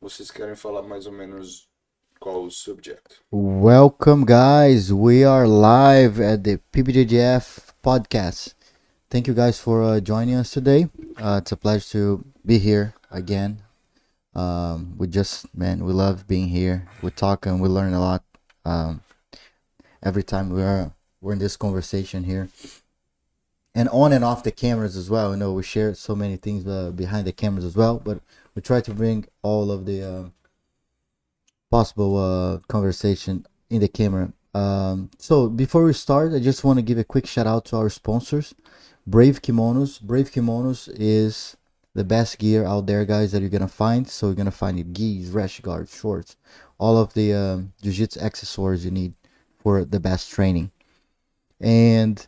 Vocês querem falar mais ou menos qual o subject? Welcome, guys. We are live at the PBJJF Podcast. Thank you guys for joining us today. It's a pleasure to be here again. We love being here. We talk and we learn a lot. Every time we're in this conversation here, and on and off the cameras as well. We share so many things behind the cameras as well, but we try to bring all of the possible conversation in the camera. So before we start, I just want to give a quick shout out to our sponsors, Brave Kimonos. Brave Kimonos is the best gear out there, guys, that you're gonna find. So you're gonna find it gis, rash guards, shorts, all of the jiu-jitsu accessories you need for the best training. And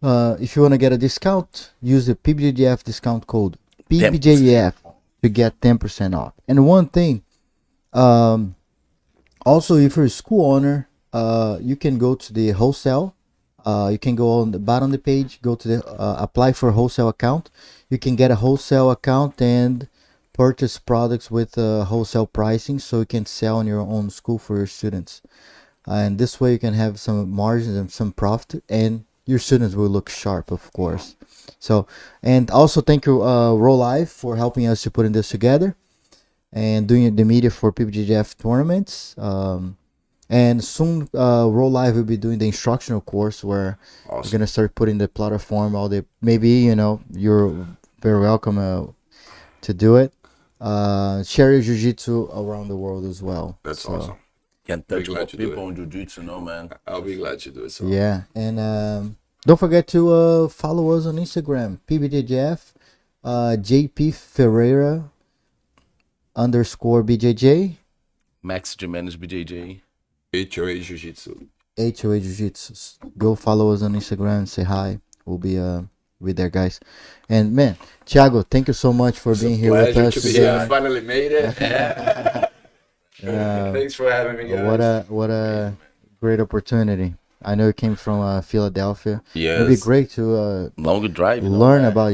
if you want to get a discount, use the PBJJF discount code PBJJF to get 10% off. And one thing, also, if you're a school owner, you can go to the wholesale. You can go on the bottom of the page, go to the apply for a wholesale account. You can get a wholesale account and purchase products with wholesale pricing, so you can sell in your own school for your students. And this way you can have some margins and some profit, and your students will look sharp, of course. So, and also thank you Roll Live for helping us to putting this together and doing the media for PBJJF tournaments. And soon Roll Live will be doing the instructional course where we're gonna start putting the platform, maybe you're very welcome to do it. Share your jiu-jitsu around the world as well. That's awesome. Can't touch more people on jiu-jitsu, no, man. I'll be glad to do it. So. Yeah, and don't forget to follow us on Instagram, PBJJF, JP Ferreira _BJJ, Max Gimenis BJJ. HOA Jiu-Jitsu. HOA Jiu-Jitsu. Go follow us on Instagram and say hi. We'll be there, guys. And man, Thiago, thank you so much for being here with us today. I finally made it. Thanks for having me, guys. What a great opportunity. I know you came from Philadelphia. Yes. It'd be great to longer drive. Learn about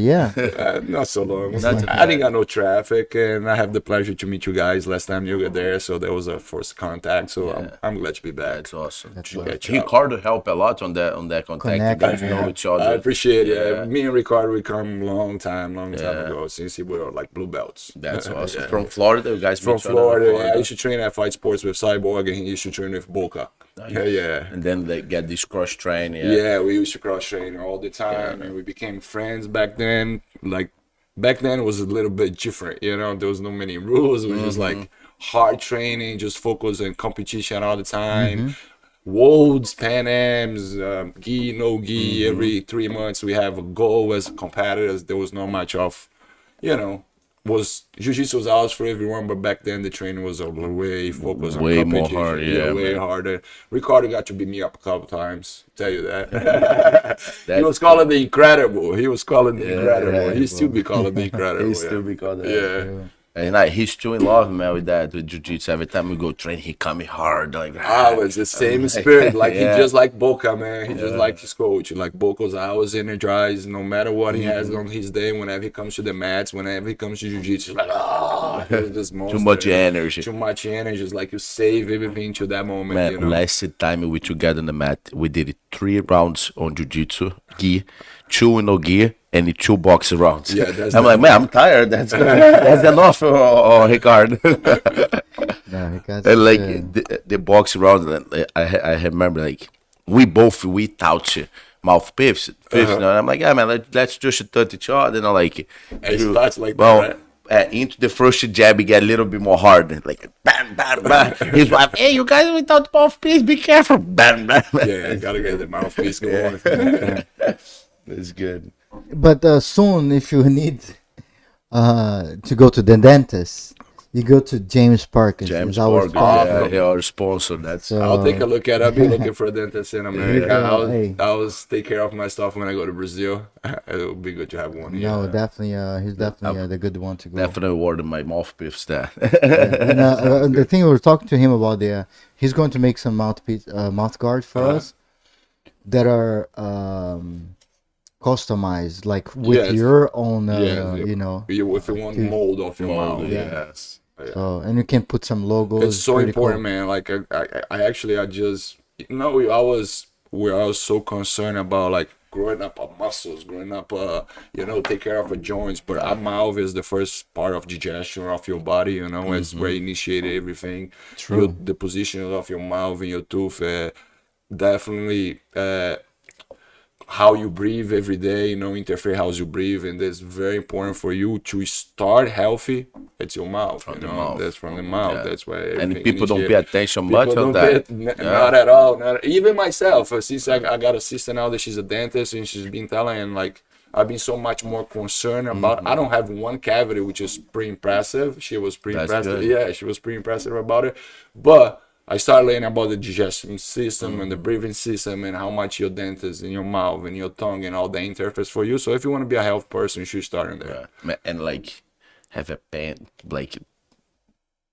not so long. I didn't got no traffic, and I have the pleasure to meet you guys. Last time you were there, so that was our first contact. So I'm glad to be back. That's awesome. Ricardo helped a lot on that contact. You guys know each other. I appreciate it. Yeah. Me and Ricardo, we come long time ago, since we were like blue belts. That's awesome. From Florida, you guys. From Florida. I used to train at Fight Sports with Cyborg, and he used to train with Boca. Nice. Yeah. And then they get this cross train. Yeah, we used to cross train all the time, and we became friends back then. Like back then, it was a little bit different. There was no many rules. It was just like hard training, just focus on competition all the time. Worlds, Pan Ams, gi, no gi. Every 3 months, we have a goal as competitors. There was not much of, Jiu-Jitsu was ours for everyone, but back then the training was way focused on way competition. More hard, way harder. Ricardo got to beat me up a couple times. Tell you that. He was calling the incredible. He still be calling the incredible. He still be calling that. Yeah. And he's still in love, man, with jiu-jitsu. Every time we go train, he coming hard. It's the same spirit. He just like Boca, man. He just like his coach. Like Boca's always energized, no matter what he has on his day. Whenever he comes to the mats, whenever he comes to jiu-jitsu, he's this monster. Too much energy. Too much energy. It's like you save everything to that moment. Man, last time we together on the mat, we did 3 rounds on jiu-jitsu, gi, 2 no gi, and 2 boxing rounds. Yeah, I'm like, man, I'm tired. That's enough, Ricardo. And the boxing round, I remember we both without mouthpiece. And I'm like, yeah, man, let's just touch each other. And it starts like that, right? Into the first jab, he get a little bit more hard. Like, bam, bam, bam. He's like, hey, you guys without mouthpiece, be careful. Bam, bam. Yeah, gotta get the mouthpiece going. It's good. But soon, if you need to go to the dentist, you go to James Park. James Park, our sponsor. I'll take a look at it. I'll be looking for a dentist in America. I'll take care of my stuff when I go to Brazil. It would be good to have one. No, definitely. He's definitely the good one to go. Definitely ordered my mouthpiece there. And the thing we were talking to him about he's going to make some mouth guards for us that are customized, like with Yes. your own, Yeah, you know. if you want mold of your Mold, mouth. yes. Yeah. So, and you can put some logos. It's so pretty important, cool. man. Like I actually, I just, I was where I was so concerned about like growing up our muscles, growing up, take care of our joints. But our mouth is the first part of digestion of your body. It's where you initiate everything. True. The position of your mouth and your tooth, definitely. How you breathe every day, interfere how you breathe, and that's very important for you to start healthy. It's your mouth, the mouth. That's from the mouth. Yeah. That's why And everything people don't pay initiated. attention People much on don't that. pay not at all. Not even myself. Since I got a sister now that she's a dentist and she's been telling, and like I've been so much more concerned about. I don't have one cavity, which is pretty impressive. She was pretty That's impressive. good. Yeah, she was pretty impressive about it, but I started learning about the digestion system and the breathing system and how much your dentist and your mouth and your tongue and all the interface for you. So if you want to be a health person, you should start in there. And like have a pen, like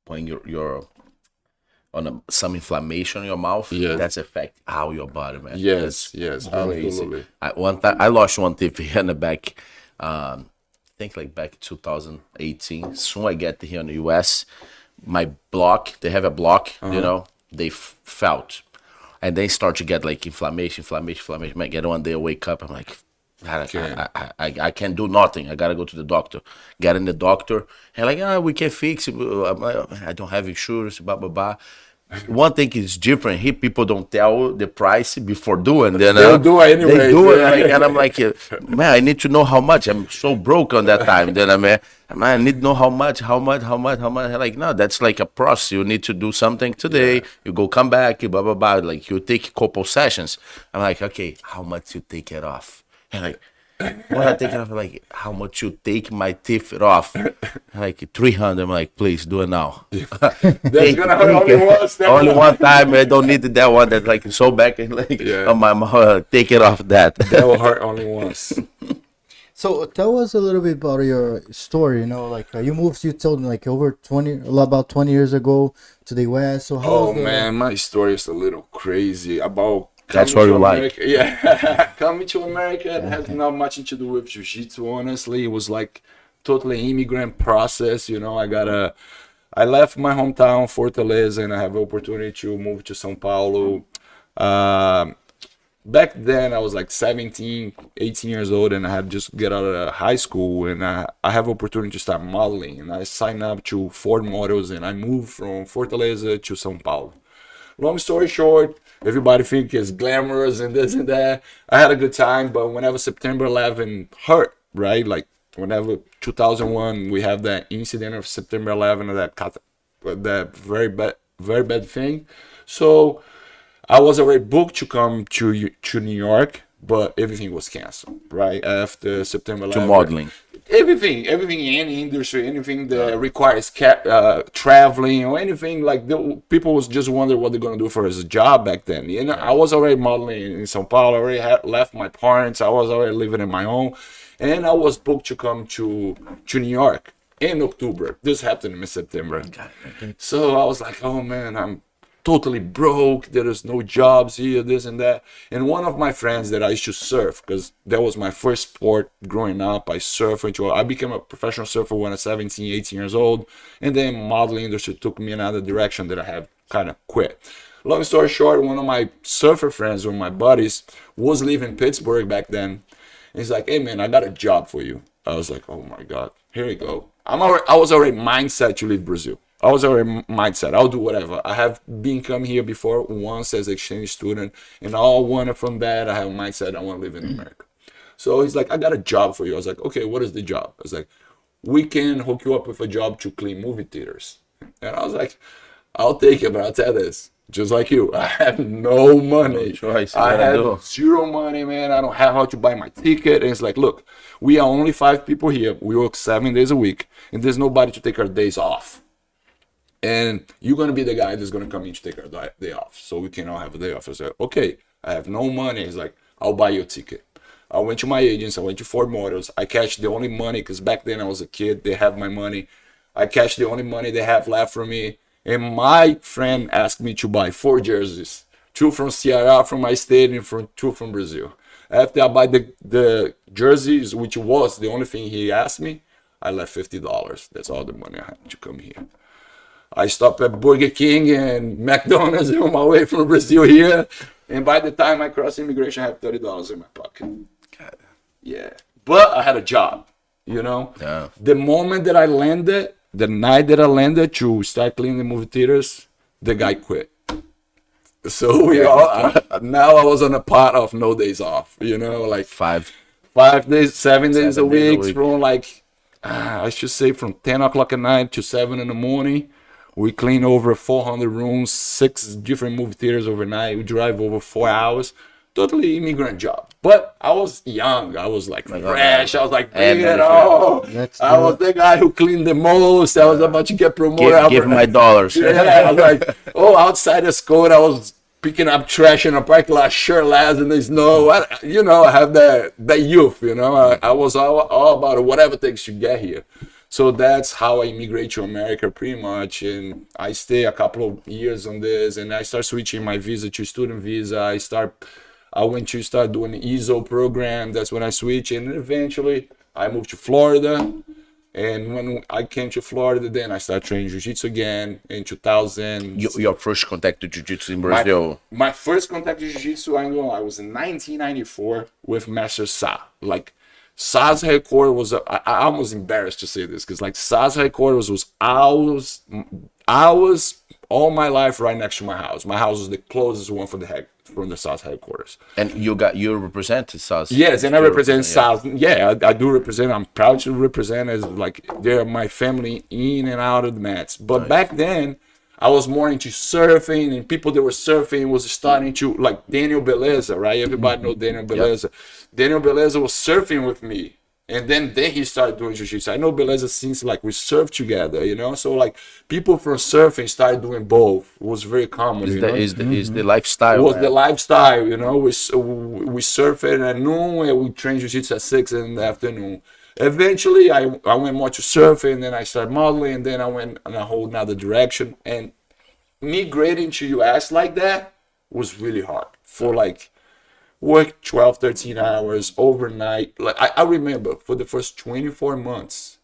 when you're on some inflammation in your mouth, Yes. that's affect how your body, man. Yes, That's yes, crazy. absolutely. One time I lost one teeth here in the back. I think like back 2018. Soon I get here in the US, my block, they have a block, they felt, and they start to get like inflammation. Might get one day I wake up, I'm like, I can't do nothing. I gotta go to the doctor. Get in the doctor, and like, we can fix it. I'm like, I don't have insurance, blah blah blah. One thing is different. Here, people don't tell the price before doing. Then They'll do it anyway. They do it, like, and I'm like, man, I need to know how much. I'm so broke on that time. Then I need to know how much. Like, no, that's like a process. You need to do something today. You go come back, blah blah blah. Like you take a couple sessions. I'm like, okay, how much you take it off? And like, when I take it off, like, how much you take my teeth off? Like 300. I'm like, please do it now. That's gonna hurt only once. Only one time. I don't need that one that like so back and like on my mouth. Take it off that. That will hurt only once. So tell us a little bit about your story. Like you moved, you told me like about 20 years ago to the US. So how? Man, my story is a little crazy about. That's what you like. Yeah, coming to America it has not much to do with jiu-jitsu. Honestly, it was like totally immigrant process. I left my hometown, Fortaleza, and I have the opportunity to move to São Paulo. Back then, I was like 17, 18 years old, and I had just get out of high school, and I have opportunity to start modeling. And I signed up to Ford Models, and I moved from Fortaleza to São Paulo. Long story short, everybody think it's glamorous and this and that. I had a good time, but whenever September 11 hurt, right? Like whenever 2001, we have that incident of September 11, that very bad thing. So I was already booked to come to New York, but everything was canceled, right? After September 11. To modeling. Everything in any industry, anything that requires traveling or anything, like people was just wondering what they're gonna do for his job back then. I was already modeling in São Paulo. I already had left my parents. I was already living on my own, and I was booked to come to New York in October. This happened in September. So I was like, oh man, I'm totally broke. There is no jobs here, this and that. And one of my friends that I used to surf, because that was my first sport growing up. I became a professional surfer when I was 17, 18 years old. And then modeling industry took me another direction that I have kind of quit. Long story short, one of my surfer friends, one of my buddies, was living in Pittsburgh back then. And he's like, hey man, I got a job for you. I was like, oh my God, here we go. I was already mindset to leave Brazil. I was already mindset. I'll do whatever. I have been come here before once as exchange student, and all I wanted from that, I have a mindset I want to live in America. So he's like, I got a job for you. I was like, okay, what is the job? I was like, we can hook you up with a job to clean movie theaters. And I was like, I'll take it, but I'll tell you this. Just like you, I have no money. No choice. I have zero money, man. I don't have how to buy my ticket. And it's like, look, we are only 5 people here. We work 7 days a week, and there's nobody to take our days off. And you're going to be the guy that's going to come in to take our day off. So we can all have a day off. I said, okay, I have no money. He's like, I'll buy you a ticket. I went to my agents. I went to Ford Models. I cashed the only money, because back then I was a kid. They have my money. I cashed the only money they have left for me. And my friend asked me to buy 4 jerseys. 2 from Ceará, from my state, and 2 from Brazil. After I buy the jerseys, which was the only thing he asked me, I left $50. That's all the money I had to come here. I stopped at Burger King and McDonald's on my way from Brazil here. And by the time I crossed immigration, I had $30 in my pocket. Yeah. But I had a job, you know? Yeah. The moment that I landed, the night that I landed to start cleaning the movie theaters, the guy quit. So now I was on a pot of no days off, you know, like 5 days, 7 days a week, from like, I should say from 10 o'clock at night to 7 in the morning. We clean over 400 rooms, 6 different movie theaters overnight. We drive over 4 hours. Totally immigrant job. But I was young. I was like fresh. I was like, bring it on. I was the guy who cleaned the most. I was about to get promoted. Give my dollars. Yeah, I was like, outside the school, I was picking up trash in a parking lot, shirtless in the snow. I have that youth, I was all about whatever it takes to get here. So that's how I immigrate to America pretty much. And I stay a couple of years on this, and I start switching my visa to student visa. I went to start doing the ESO program. That's when I switched. And eventually I moved to Florida. And when I came to Florida, then I started training Jiu-Jitsu again in 2000. Your first contact to Jiu-Jitsu in Brazil? My first contact to Jiu-Jitsu, I was in 1994 with Master Sa. Like, Sa's headquarters was, I'm almost embarrassed to say this, because like Sa's headquarters was hours all my life right next to my house. My house was the closest one from the Sa's headquarters. And you represent Sa's? Yes, and I represent Sa's. Yeah, I do represent. I'm proud to represent, as like they're my family in and out of the mats. But back then, I was more into surfing, and people that were surfing was starting to, like Daniel Beleza, right? Everybody know Daniel Beleza. Yep. Daniel Beleza was surfing with me, and then he started doing Jiu-Jitsu. I know Beleza since like we surfed together, So like people from surfing started doing both. It was very common. Is the lifestyle? It was the lifestyle, We surfed at noon and we trained Jiu-Jitsu at 6 in the afternoon. Eventually, I went more to surfing, and then I started modeling, and then I went in a whole nother direction. And migrating to US like that was really hard. For like work 12, 13 hours overnight. Like I remember for the first 24 months,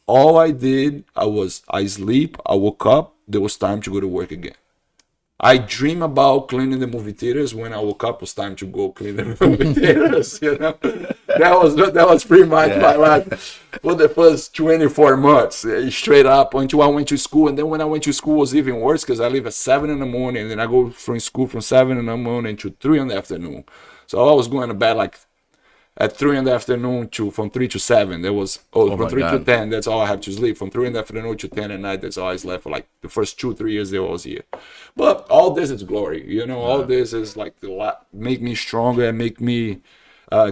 all I did, I sleep, I woke up, there was time to go to work again. I dream about cleaning the movie theaters. When I woke up, it was time to go clean the movie theaters. That was pretty much my life for the first 24 months, straight up until I went to school. And then when I went to school, it was even worse because I leave at 7 in the morning, and then I go from school from 7 in the morning to 3 in the afternoon. So I was going to bed like at 3 in the afternoon from 3 to 7. There was from 3 to 10. That's all I have to sleep. From 3 in the afternoon to 10 at night. That's all I slept for like the first 2-3 years that I was here. But all this is glory, All this is like make me stronger and make me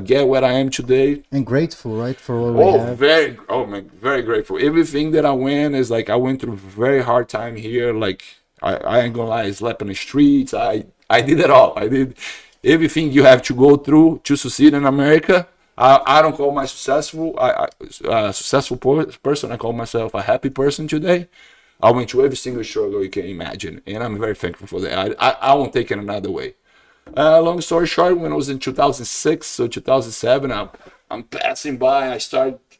get where I am today. And grateful, right, for what we have. Very grateful. Everything that I went is like I went through a very hard time here. Like I ain't gonna lie, I slept in the streets. I did it all. I did everything you have to go through to succeed in America. I don't call myself successful person. I call myself a happy person today. I went through every single struggle you can imagine, and I'm very thankful for that. I won't take it another way. Long story short, when I was in 2006, so 2007, I'm passing by.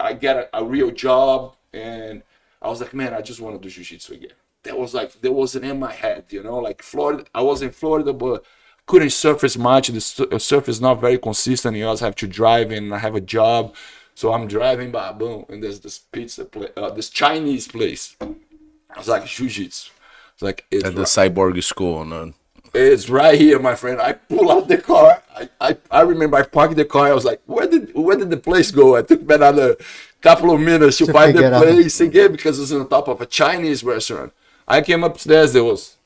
I get a real job, and I was like, man, I just want to do Jiu-Jitsu again. That wasn't in my head, Like Florida, I was in Florida, but couldn't surf as much. The surf is not very consistent. You also have to drive, and I have a job, so I'm driving by, boom, and there's this this Chinese place. I was like, Jiu-Jitsu. It's like at the Cyborg school, no? It's right here, my friend. I pull out the car. I remember I parked the car. I was like, where did the place go? I took another couple of minutes to find the place again because it was on top of a Chinese restaurant. I came upstairs. There was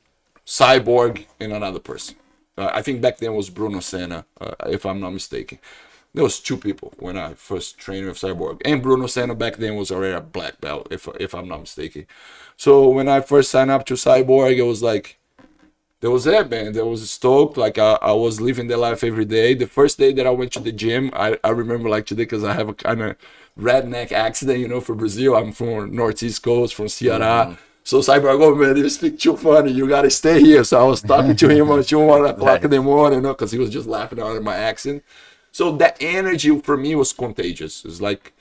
Cyborg and another person. I think back then it was Bruno Senna, if I'm not mistaken. There was 2 people when I first trained with Cyborg. And Bruno Senna back then was already a black belt, if I'm not mistaken. So when I first signed up to Cyborg, it was like, there was that, man. There was stoked. Like I was living the life every day. The first day that I went to the gym, I remember like today because I have a kind of redneck accent, for Brazil. I'm from Northeast Coast, from Ceará. Mm-hmm. So Cyborg, man, you speak too funny. You got to stay here. So I was talking to him until 1 o'clock in the morning, because he was just laughing out at my accent. So that energy for me was contagious. It's like,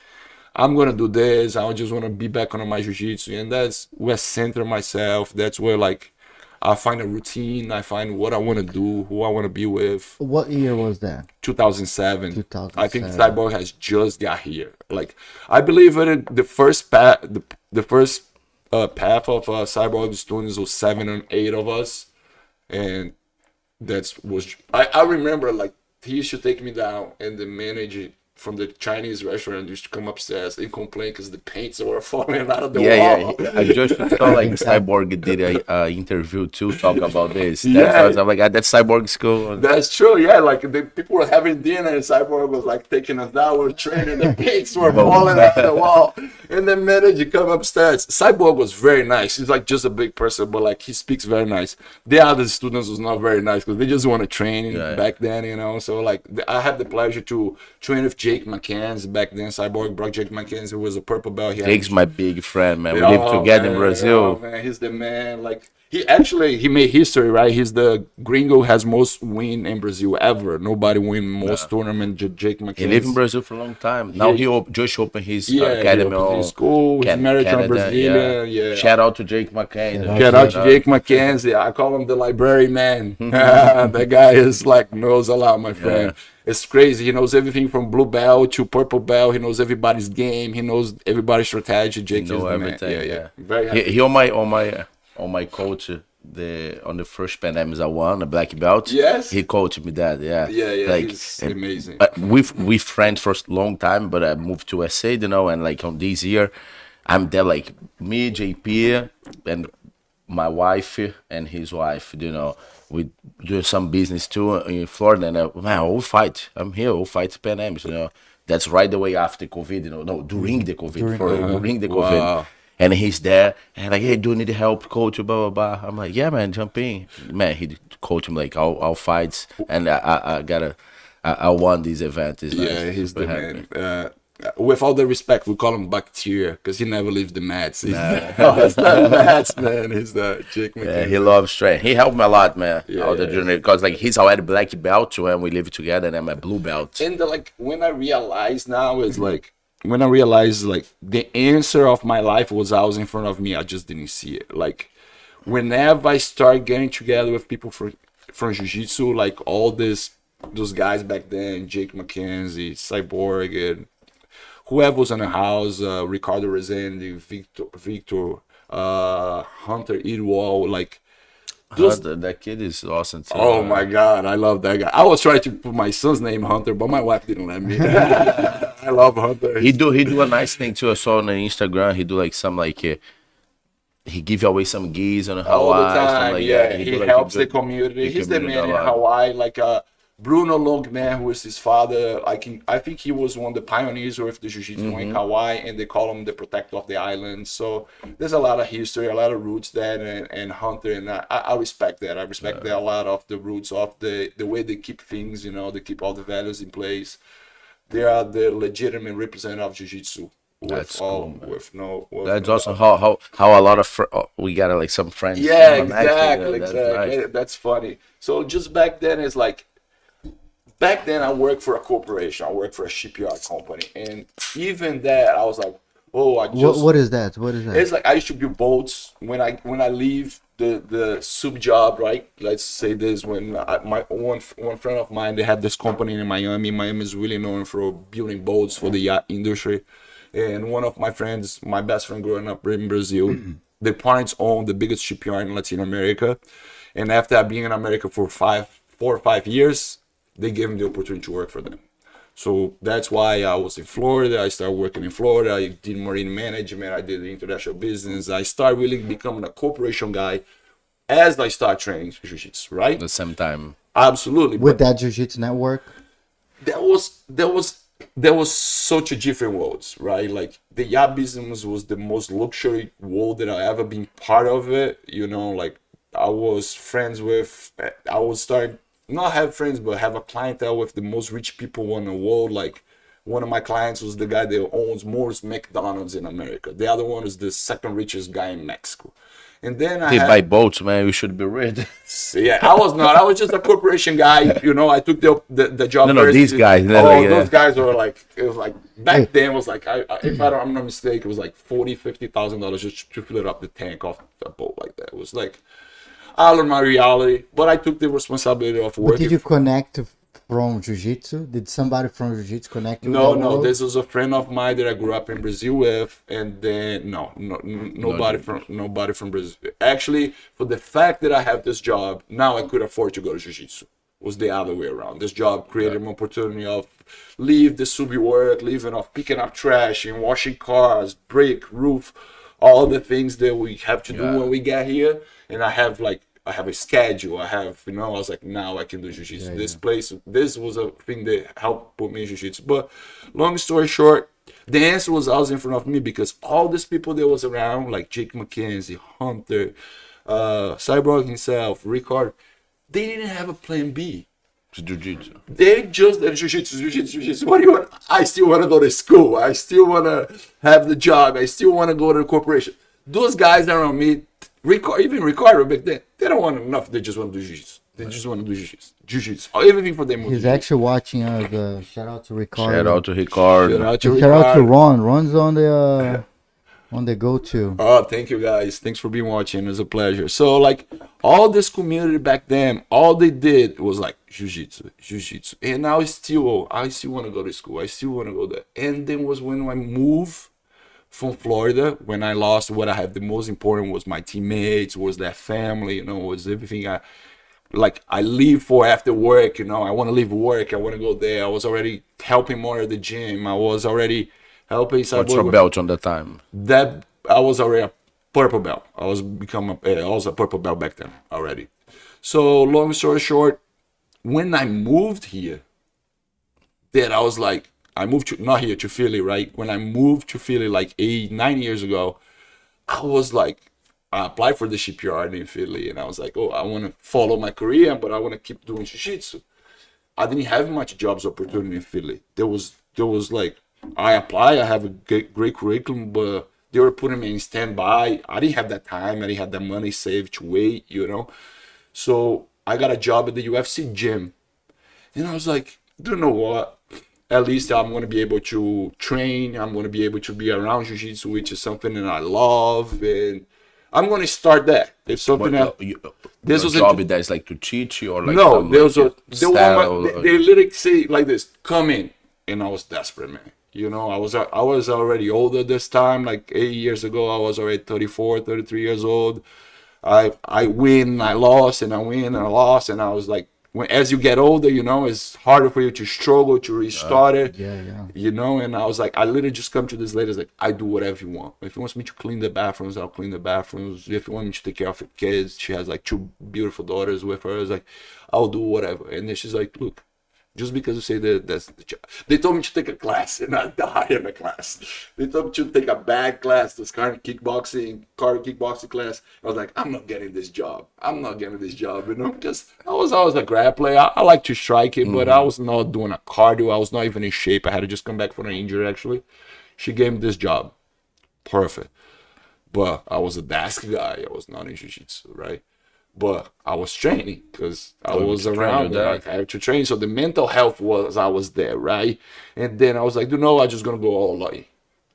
I'm gonna do this. I just wanna be back on my jiu-jitsu, and that's where I center myself. That's where like I find a routine. I find what I wanna do, who I wanna be with. What year was that? 2007. 2007. I think Cyborg has just got here. Like, I believe the first path, the first path of Cyborg students was 7 and 8 of us, and I remember like he used to take me down, and the manager from the Chinese restaurant used to come upstairs and complain because the paints were falling out of the wall. Yeah. I just saw like Cyborg did a interview too, talk about this. Yeah. I'm like, that's Cyborg school. That's true, yeah. Like the people were having dinner, and Cyborg was like taking us down. We're training, the paints were falling out of the wall, and the manager come upstairs. Cyborg was very nice. He's like just a big person, but like he speaks very nice. The other students was not very nice because they just want to train back then, you know. So like I had the pleasure to train with Jake McCanns back then. Cyborg brought Jake McCanns, who was a purple belt. Jake's my big friend, man. We live together in Brazil. Oh, man, he's the man. Like he made history, right? He's the gringo who has most win in Brazil ever. Nobody win most tournament. Jake McCann. He lived in Brazil for a long time. Now he just opened his academy. His school. He's married to a Brazilian. Yeah. Shout out to Jake McCann. Shout out to Jake McCann. Yeah, I call him the library man. That guy is like knows a lot, my friend. It's crazy. He knows everything from blue belt to purple belt. He knows everybody's game. He knows everybody's strategy. Jake knows everything. Yeah. Very happy. He on my coach on the first pandemics I won a black belt. Yes. He coached me that. Yeah. Like, he's amazing. We friends for a long time, but I moved to SA, you know, and like on this year, I'm there like me, JP, and my wife and his wife, you know. We do some business too in Florida, and man, we'll fight. I'm here, we'll fight pandemics, you know. That's right away after COVID, you know. No, during the COVID, during the COVID. Wow. And he's there, and like, hey, do you need help, coach? Blah blah blah. I'm like, yeah, man, jump in. Man, he coached me like all fights, and I won this event. It's nice. He's the man. With all the respect, we call him Bacteria because he never leaves the mats. He's the mats, man. He's the Jake McCann. Yeah, he loves strength. He helped me a lot, man. The journey, because like he's already black belt too, and we live together, and I'm a blue belt. And like when I realize now is like when I realized like the answer of my life was always in front of me, I just didn't see it. Like whenever I start getting together with people from Jiu-Jitsu, like all those guys back then, Jake McKenzie, Cyborg, and whoever was in the house, Ricardo Rezende, Victor, Hunter Idwall, like that kid is awesome too. Oh my God, I love that guy. I was trying to put my son's name Hunter, but my wife didn't let me. I love Hunter. He do a nice thing too. I saw on Instagram. He do like some like he give away some gis on Hawaii. All the time, like yeah. That. He helps the community. He's the man in Hawaii, like Bruno Longman, who is his father. I think he was one of the pioneers with the Jiu-Jitsu in Hawaii, and they call him the protector of the island. So there's a lot of history, a lot of roots there, and Hunter, and I respect that. I respect that a lot of the roots of the way they keep things, you know, they keep all the values in place. They are the legitimate representative of Jiu-Jitsu. That's cool, That's also how a lot of we got like some friends. Yeah, exactly. Nice. That's funny. So just back then, it's like, back then I worked for a corporation. I worked for a shipyard company, and even that I was like, oh, what is that? What is that? It's like I used to build boats when I leave the sub job, right? Let's say this, when my one friend of mine, they had this company in Miami. Miami is really known for building boats for the yacht industry. And one of my friends, my best friend growing up in Brazil, their parents owned the biggest shipyard in Latin America. And after being in America for 4 or 5 years, they gave me the opportunity to work for them. So that's why I was in Florida. I started working in Florida. I did marine management. I did the international business. I started really becoming a corporation guy as I started training Jiu-Jitsu, right? At the same time. Absolutely. With that Jiu-Jitsu network? There was such a different worlds, right? Like the yacht business was the most luxury world that I ever been part of it. You know, like I was friends with, I was starting, not have friends, but have a clientele with the most rich people in the world. Like one of my clients was the guy that owns most McDonald's in America. The other one is the second richest guy in Mexico. And then They buy boats, man. You should be rich. Yeah, I was not. I was just a corporation guy. You know, I took the job. No, these guys. Those guys were like, it was like back then. It was like, if I'm not mistaken, it was like $40,000-$50,000 just to fill up the tank off the boat like that. It was like out of my reality, but I took the responsibility of working. But did you connect from Jiu-Jitsu? Did somebody from Jiu-Jitsu connect you? No. This was a friend of mine that I grew up in Brazil with, and then nobody from Brazil. Actually, for the fact that I have this job now, I could afford to go to Jiu-Jitsu. It was the other way around. This job created an opportunity of leave the sub work, leaving off picking up trash and washing cars, brake, roof, all the things that we have to do when we get here. And I have a schedule. I was like, now I can do Jiu-Jitsu. This was a thing that helped put me in Jiu-Jitsu. But long story short, the answer was always in front of me because all these people that was around, like Jake McKenzie, Hunter, Cyborg himself, Rickard, they didn't have a plan B. Jiu-Jitsu. They just Jiu-Jitsu. What do you want? I still want to go to school. I still want to have the job. I still want to go to the corporation. Those guys around me, Ricardo back then, they don't want enough. They just want to do Jiu-Jitsu. They just want to do Jiu-Jitsu. Everything for them. He's actually watching us. Shout out to Ricardo. Shout out to Ricardo. Shout out to Ron. Ron's on the go-to. Oh, thank you guys. Thanks for being watching. It was a pleasure. So like all this community back then, all they did was like Jiu-Jitsu. And now I still want to go to school. I still want to go there. And then was when I moved from Florida, when I lost what I had the most important was my teammates, was that family, was everything I leave for after work, I want to leave work, I want to go there. I was already helping more at the gym. I was already helping. What's your belt on that time? That I was already a purple belt. I was a purple belt back then already. So long story short, when I moved here, that I was like, I moved to Philly, right? When I moved to Philly like 8-9 years ago, I was like, I applied for the shipyard in Philly, and I was like, oh, I want to follow my career, but I want to keep doing Jiu-Jitsu. I didn't have much jobs opportunity in Philly. There was like, I applied, I have a great curriculum, but they were putting me in standby. I didn't have that time. I didn't have that money saved to wait, So I got a job at the UFC gym, and I was like, you know what? At least I'm going to be able to train. I'm going to be able to be around Jiu-Jitsu, which is something that I love. And I'm going to start that. It's something this was a job that's like to teach you or like no, they literally say like this, come in. And I was desperate, man. I was already older this time. Like 8 years ago, I was already 34, 33 years old. I win, I lost, and I win, and I lost. And I was like, as you get older, it's harder for you to struggle to restart it. And I was like, I literally just come to this lady, like, I do whatever you want. If you want me to clean the bathrooms, I'll clean the bathrooms. If you want me to take care of your kids, she has like 2 beautiful daughters with her. I was like, I'll do whatever. And then she's like, look, just because you say that's the job. They told me to take a class and not die in a class. They told me to take a bad class, this kind of kickboxing class. I was like, I'm not getting this job. Because I was always a grappler. I like to strike it, but I was not doing a cardio. I was not even in shape. I had to just come back from an injury, actually. She gave me this job. Perfect. But I was a desk guy. I was not in Jiu-Jitsu, right? But I was training because I was around there. Like, I had to train. So the mental health I was there, right? And then I was like, I'm just going to go all in.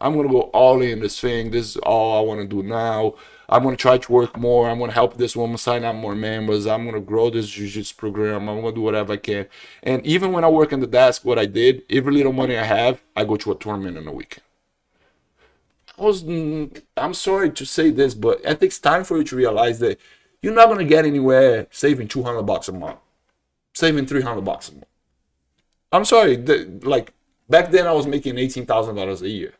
I'm going to go all in this thing. This is all I want to do now. I'm going to try to work more. I'm going to help this woman sign up more members. I'm going to grow this Jiu-Jitsu program. I'm going to do whatever I can. And even when I work in the desk, what I did, every little money I have, I go to a tournament in a weekend. I'm sorry to say this, but it takes time for you to realize that you're not going to get anywhere saving $200 a month, saving $300 a month. I'm sorry. Back then I was making $18,000 a year.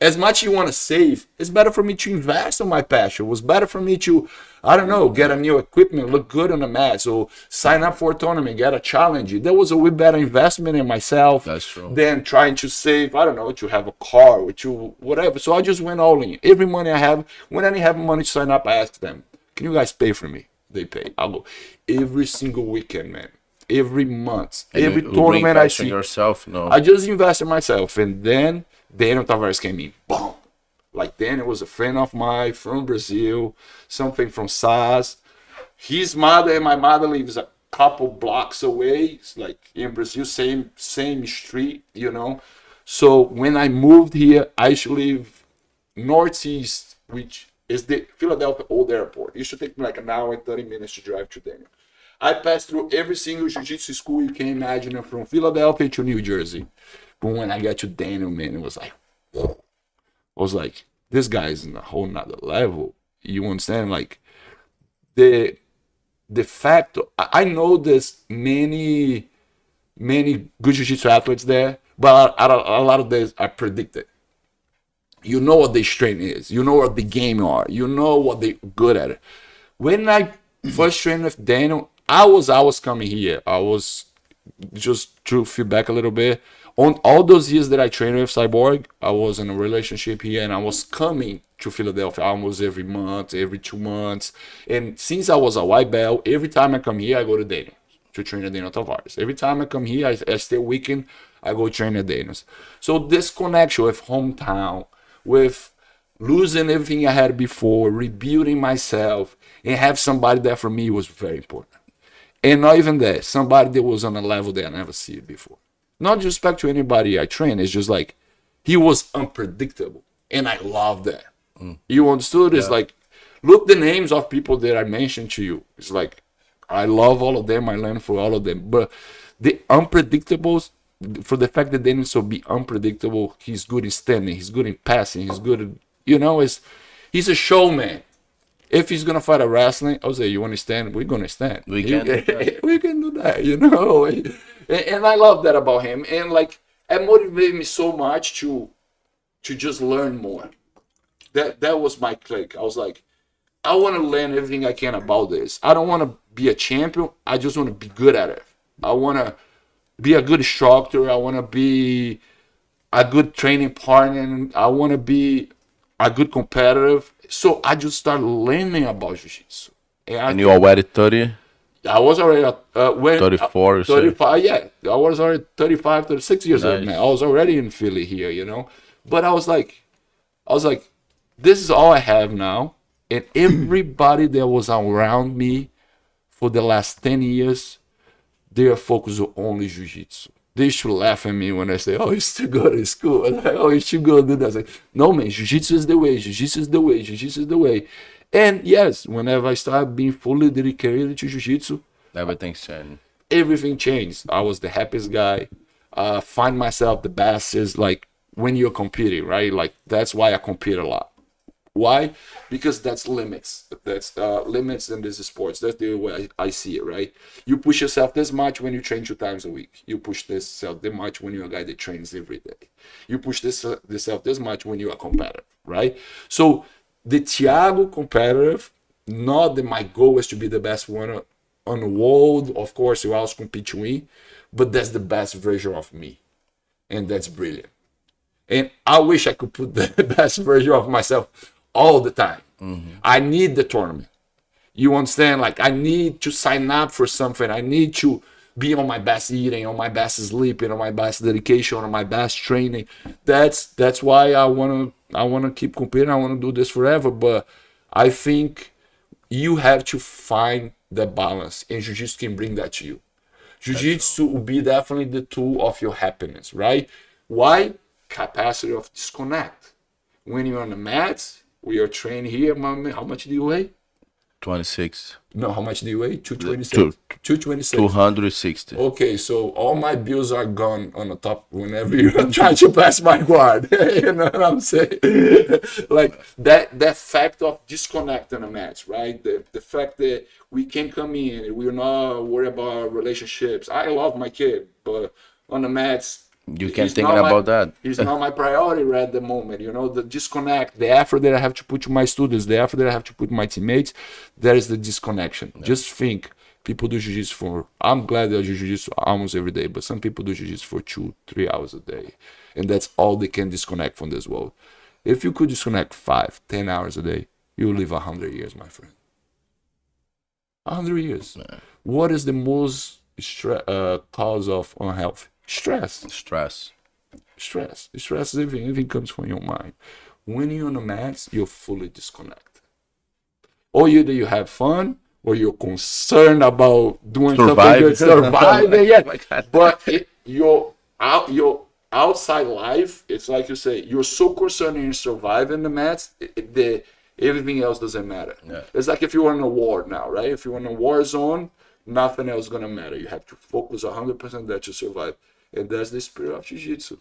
As much you want to save, it's better for me to invest in my passion. It was better for me to, get a new equipment, look good on the mat. So sign up for a tournament, get a challenge. That was a way better investment in myself. That's true. Than trying to save, to have a car or to whatever. So I just went all in. Every money I have, when I didn't have money to sign up, I asked them, can you guys pay for me? They pay. I'll go every single weekend, man. Every month. And every tournament I see. Yourself? No. I just invest in myself. And then Daniel Tavares came in. Boom. Like Daniel was a friend of mine from Brazil, something from SAS. His mother and my mother lives a couple blocks away. It's like in Brazil, same street, you know. So when I moved here, I used to live northeast, which is the Philadelphia Old Airport. It used to take me like an hour and 30 minutes to drive to Daniel. I passed through every single jiu-jitsu school you can imagine, from Philadelphia to New Jersey. But when I got to Daniel, man, it was like, whoa. I was like, this guy's in a whole nother level. You understand? Like, the fact, I know there's many good jiu-jitsu athletes there, but a lot of days I predicted. You know what their strength is. You know what the game are. You know what they're good at. When I first trained with Daniel, I was coming here. I was, just to feedback a little bit, on all those years that I trained with Cyborg, I was in a relationship here, and I was coming to Philadelphia almost every month, every 2 months. And since I was a white belt, every time I come here, I go to Daniel to train at Daniel Tavares. Every time I come here, I stay a weekend, I go train at Daniel's. So this connection with hometown, with losing everything I had before, rebuilding myself, and have somebody there for me was very important. And not even that, somebody that was on a level that I never see it before. Not disrespect to anybody I train, it's just like, he was unpredictable. And I love that. You understood? It's like, look the names of people that I mentioned to you. It's like, I love all of them, I learn from all of them. But the unpredictables, for the fact that Daniel so be unpredictable, he's good in standing, he's good in passing, he's good at, you know, he's a showman. If he's gonna fight a wrestling, I'll say, you want to stand? We're gonna stand. We can do that, you know. And I love that about him. And like, it motivated me so much to just learn more. That was my click. I was like, I want to learn everything I can about this. I don't want to be a champion. I just want to be good at it. I want to be a good instructor. I want to be a good training partner. I want to be a good competitive. So I just started learning about jiu-jitsu. And you already 30? I was already 34, 35, yeah. I was already 35, 36 years old now. I was already in Philly here, you know. But I was like, this is all I have now. And everybody that was around me for the last 10 years, they are focused on only jiu-jitsu. They should laugh at me when I say, oh, you still go to school. I'm like, oh, you should go do that. I was like, no, man, jiu-jitsu is the way. Jiu-jitsu is the way. Jiu-jitsu is the way. And yes, whenever I started being fully dedicated to jiu-jitsu, everything's changed. Everything changed. I was the happiest guy. Find myself the best is like when you're competing, right? Like, that's why I compete a lot. Why? Because that's limits. That's limits in this sports. That's the way I see it, right? You push yourself this much when you train 2 times a week. You push yourself this much when you're a guy that trains every day. You push yourself this much when you're a competitor, right? So the Thiago competitive, not that my goal is to be the best one on the world. Of course, you always compete to win, but that's the best version of me. And that's brilliant. And I wish I could put the best version of myself all the time. I need the tournament. You understand? Like, I need to sign up for something. I need to be on my best eating, on my best sleeping, on my best dedication, on my best training. That's why I wanna keep competing. I wanna do this forever. But I think you have to find the balance, and jiu-jitsu can bring that to you. Jiu-jitsu will be definitely the tool of your happiness, right? Why? Capacity of disconnect. When you're on the mats, we are trained here. How much do you weigh? 26. No, how much do you weigh? 226. 226. 260. Okay, so all my bills are gone on the top whenever you're trying to pass my guard. You know what I'm saying? Like that fact of disconnect on the match, right? The fact that we can come in, we're not worried about relationships. I love my kid, but on the mats, you can't think about that. It's not my priority right at the moment. You know, the disconnect, the effort that I have to put to my students, the effort that I have to put to my teammates, there is the disconnection. Yeah. Just think, people do jiu-jitsu for, I'm glad they do jiu-jitsu almost every day, but some people do jiu-jitsu for 2-3 hours a day. And that's all they can disconnect from this world. If you could disconnect 5-10 hours a day, you'll live 100 years, my friend. 100 years. Yeah. What is the most cause of unhealth? Stress. Stress is everything. Everything comes from your mind. when you're on the mats, you're fully disconnected. Or either you have fun, or you're concerned about doing something good, surviving. Yeah, but your outside life, it's like you say, you're so concerned in surviving the mats, everything else doesn't matter. Yeah. It's like if you're in a war now, right? If you're in a war zone, nothing else is gonna matter. You have to focus 100% that you survive, and that's the spirit of jiu-jitsu.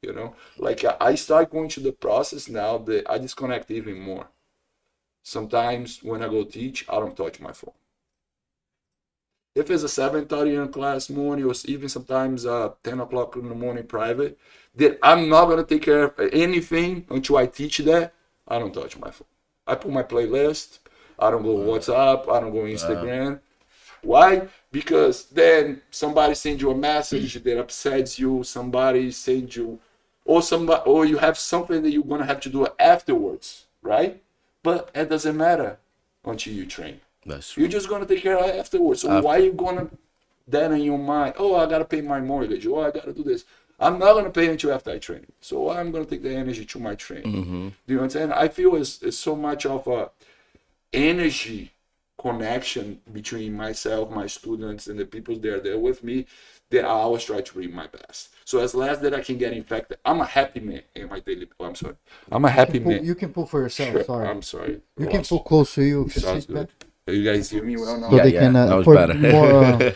You know, like I start going to the process now that I disconnect even more. Sometimes when I go teach, I don't touch my phone. If it's a 7:30 in class morning, or even sometimes 10 o'clock in the morning private, that I'm not gonna take care of anything until I teach that. I don't touch my phone. I put my playlist. I don't go WhatsApp. I don't go Instagram. Why? Because then somebody sends you a message that upsets you. Somebody sends you, or you have something that you're gonna have to do afterwards, right? But it doesn't matter until you train. That's You're just gonna take care of it afterwards. So why are you gonna that in your mind? Oh, I gotta pay my mortgage. Oh, I gotta do this. I'm not gonna pay until after I train. So I'm gonna take the energy to my training. Do you know what I'm saying? I feel it's so much of a energy connection between myself, my students, and the people that are there with me that I always try to bring my best. So as less that I can get infected, I'm a happy man in my daily. Oh, I'm sorry. I'm a happy man. You can pull for yourself. Sure, Sorry. I'm sorry. You can pull close to you. If you Sounds sit good. back. You guys hear me well now? So Yeah, they yeah, can that was put better. more.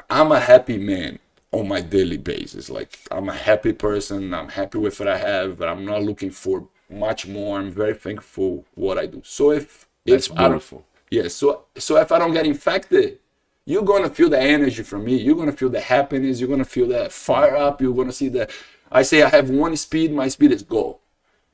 I'm a happy man on my daily basis. Like I'm a happy person. I'm happy with what I have, but I'm not looking for much more. I'm very thankful for what I do. So if That's I don't, beautiful. yeah. So if I don't get infected, you're gonna feel the energy from me. You're gonna feel the happiness. You're gonna feel that fire up. You're gonna see that. I say I have one speed. My speed is go.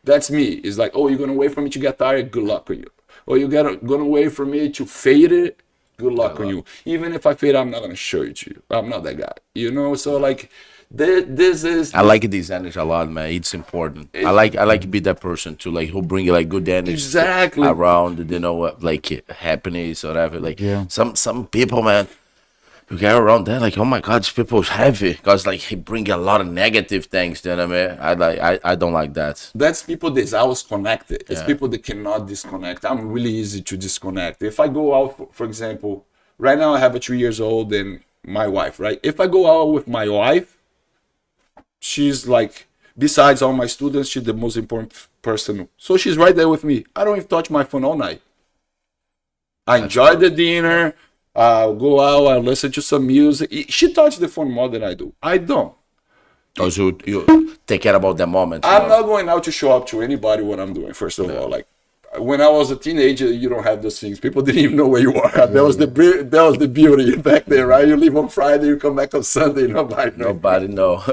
That's me. It's like, oh, you're gonna wait for me to get tired. Good luck on you. Or you're gonna wait for me to fade it. Good luck on you. Even if I fade, I'm not gonna show it to you. I'm not that guy. You know. So like, this is. I like this energy a lot, man. It's important. I like to be that person too, like who bring like good energy Exactly. around, you know, like happiness or whatever. Like Yeah. some people, man, you get around there, like, oh my God, this people is heavy because like he bring a lot of negative things. You know what I mean? I don't like that. That's people that's always connected. It's Yeah. people that cannot disconnect. I'm really easy to disconnect. If I go out, for example, right now I have a 3 years old and my wife, right? If I go out with my wife, she's like, besides all my students, she's the most important person. So she's right there with me. I don't even touch my phone all night. I enjoy the dinner. I'll go out, I listen to some music. She touches the phone more than I do. I don't. Because you take care about the moment. you I'm know? not going out to show up to anybody what I'm doing, first of all. Like, when I was a teenager, you don't have those things. People didn't even know where you are. That was the beauty back then, right? You leave on Friday, you come back on Sunday, nobody knows. Nobody know.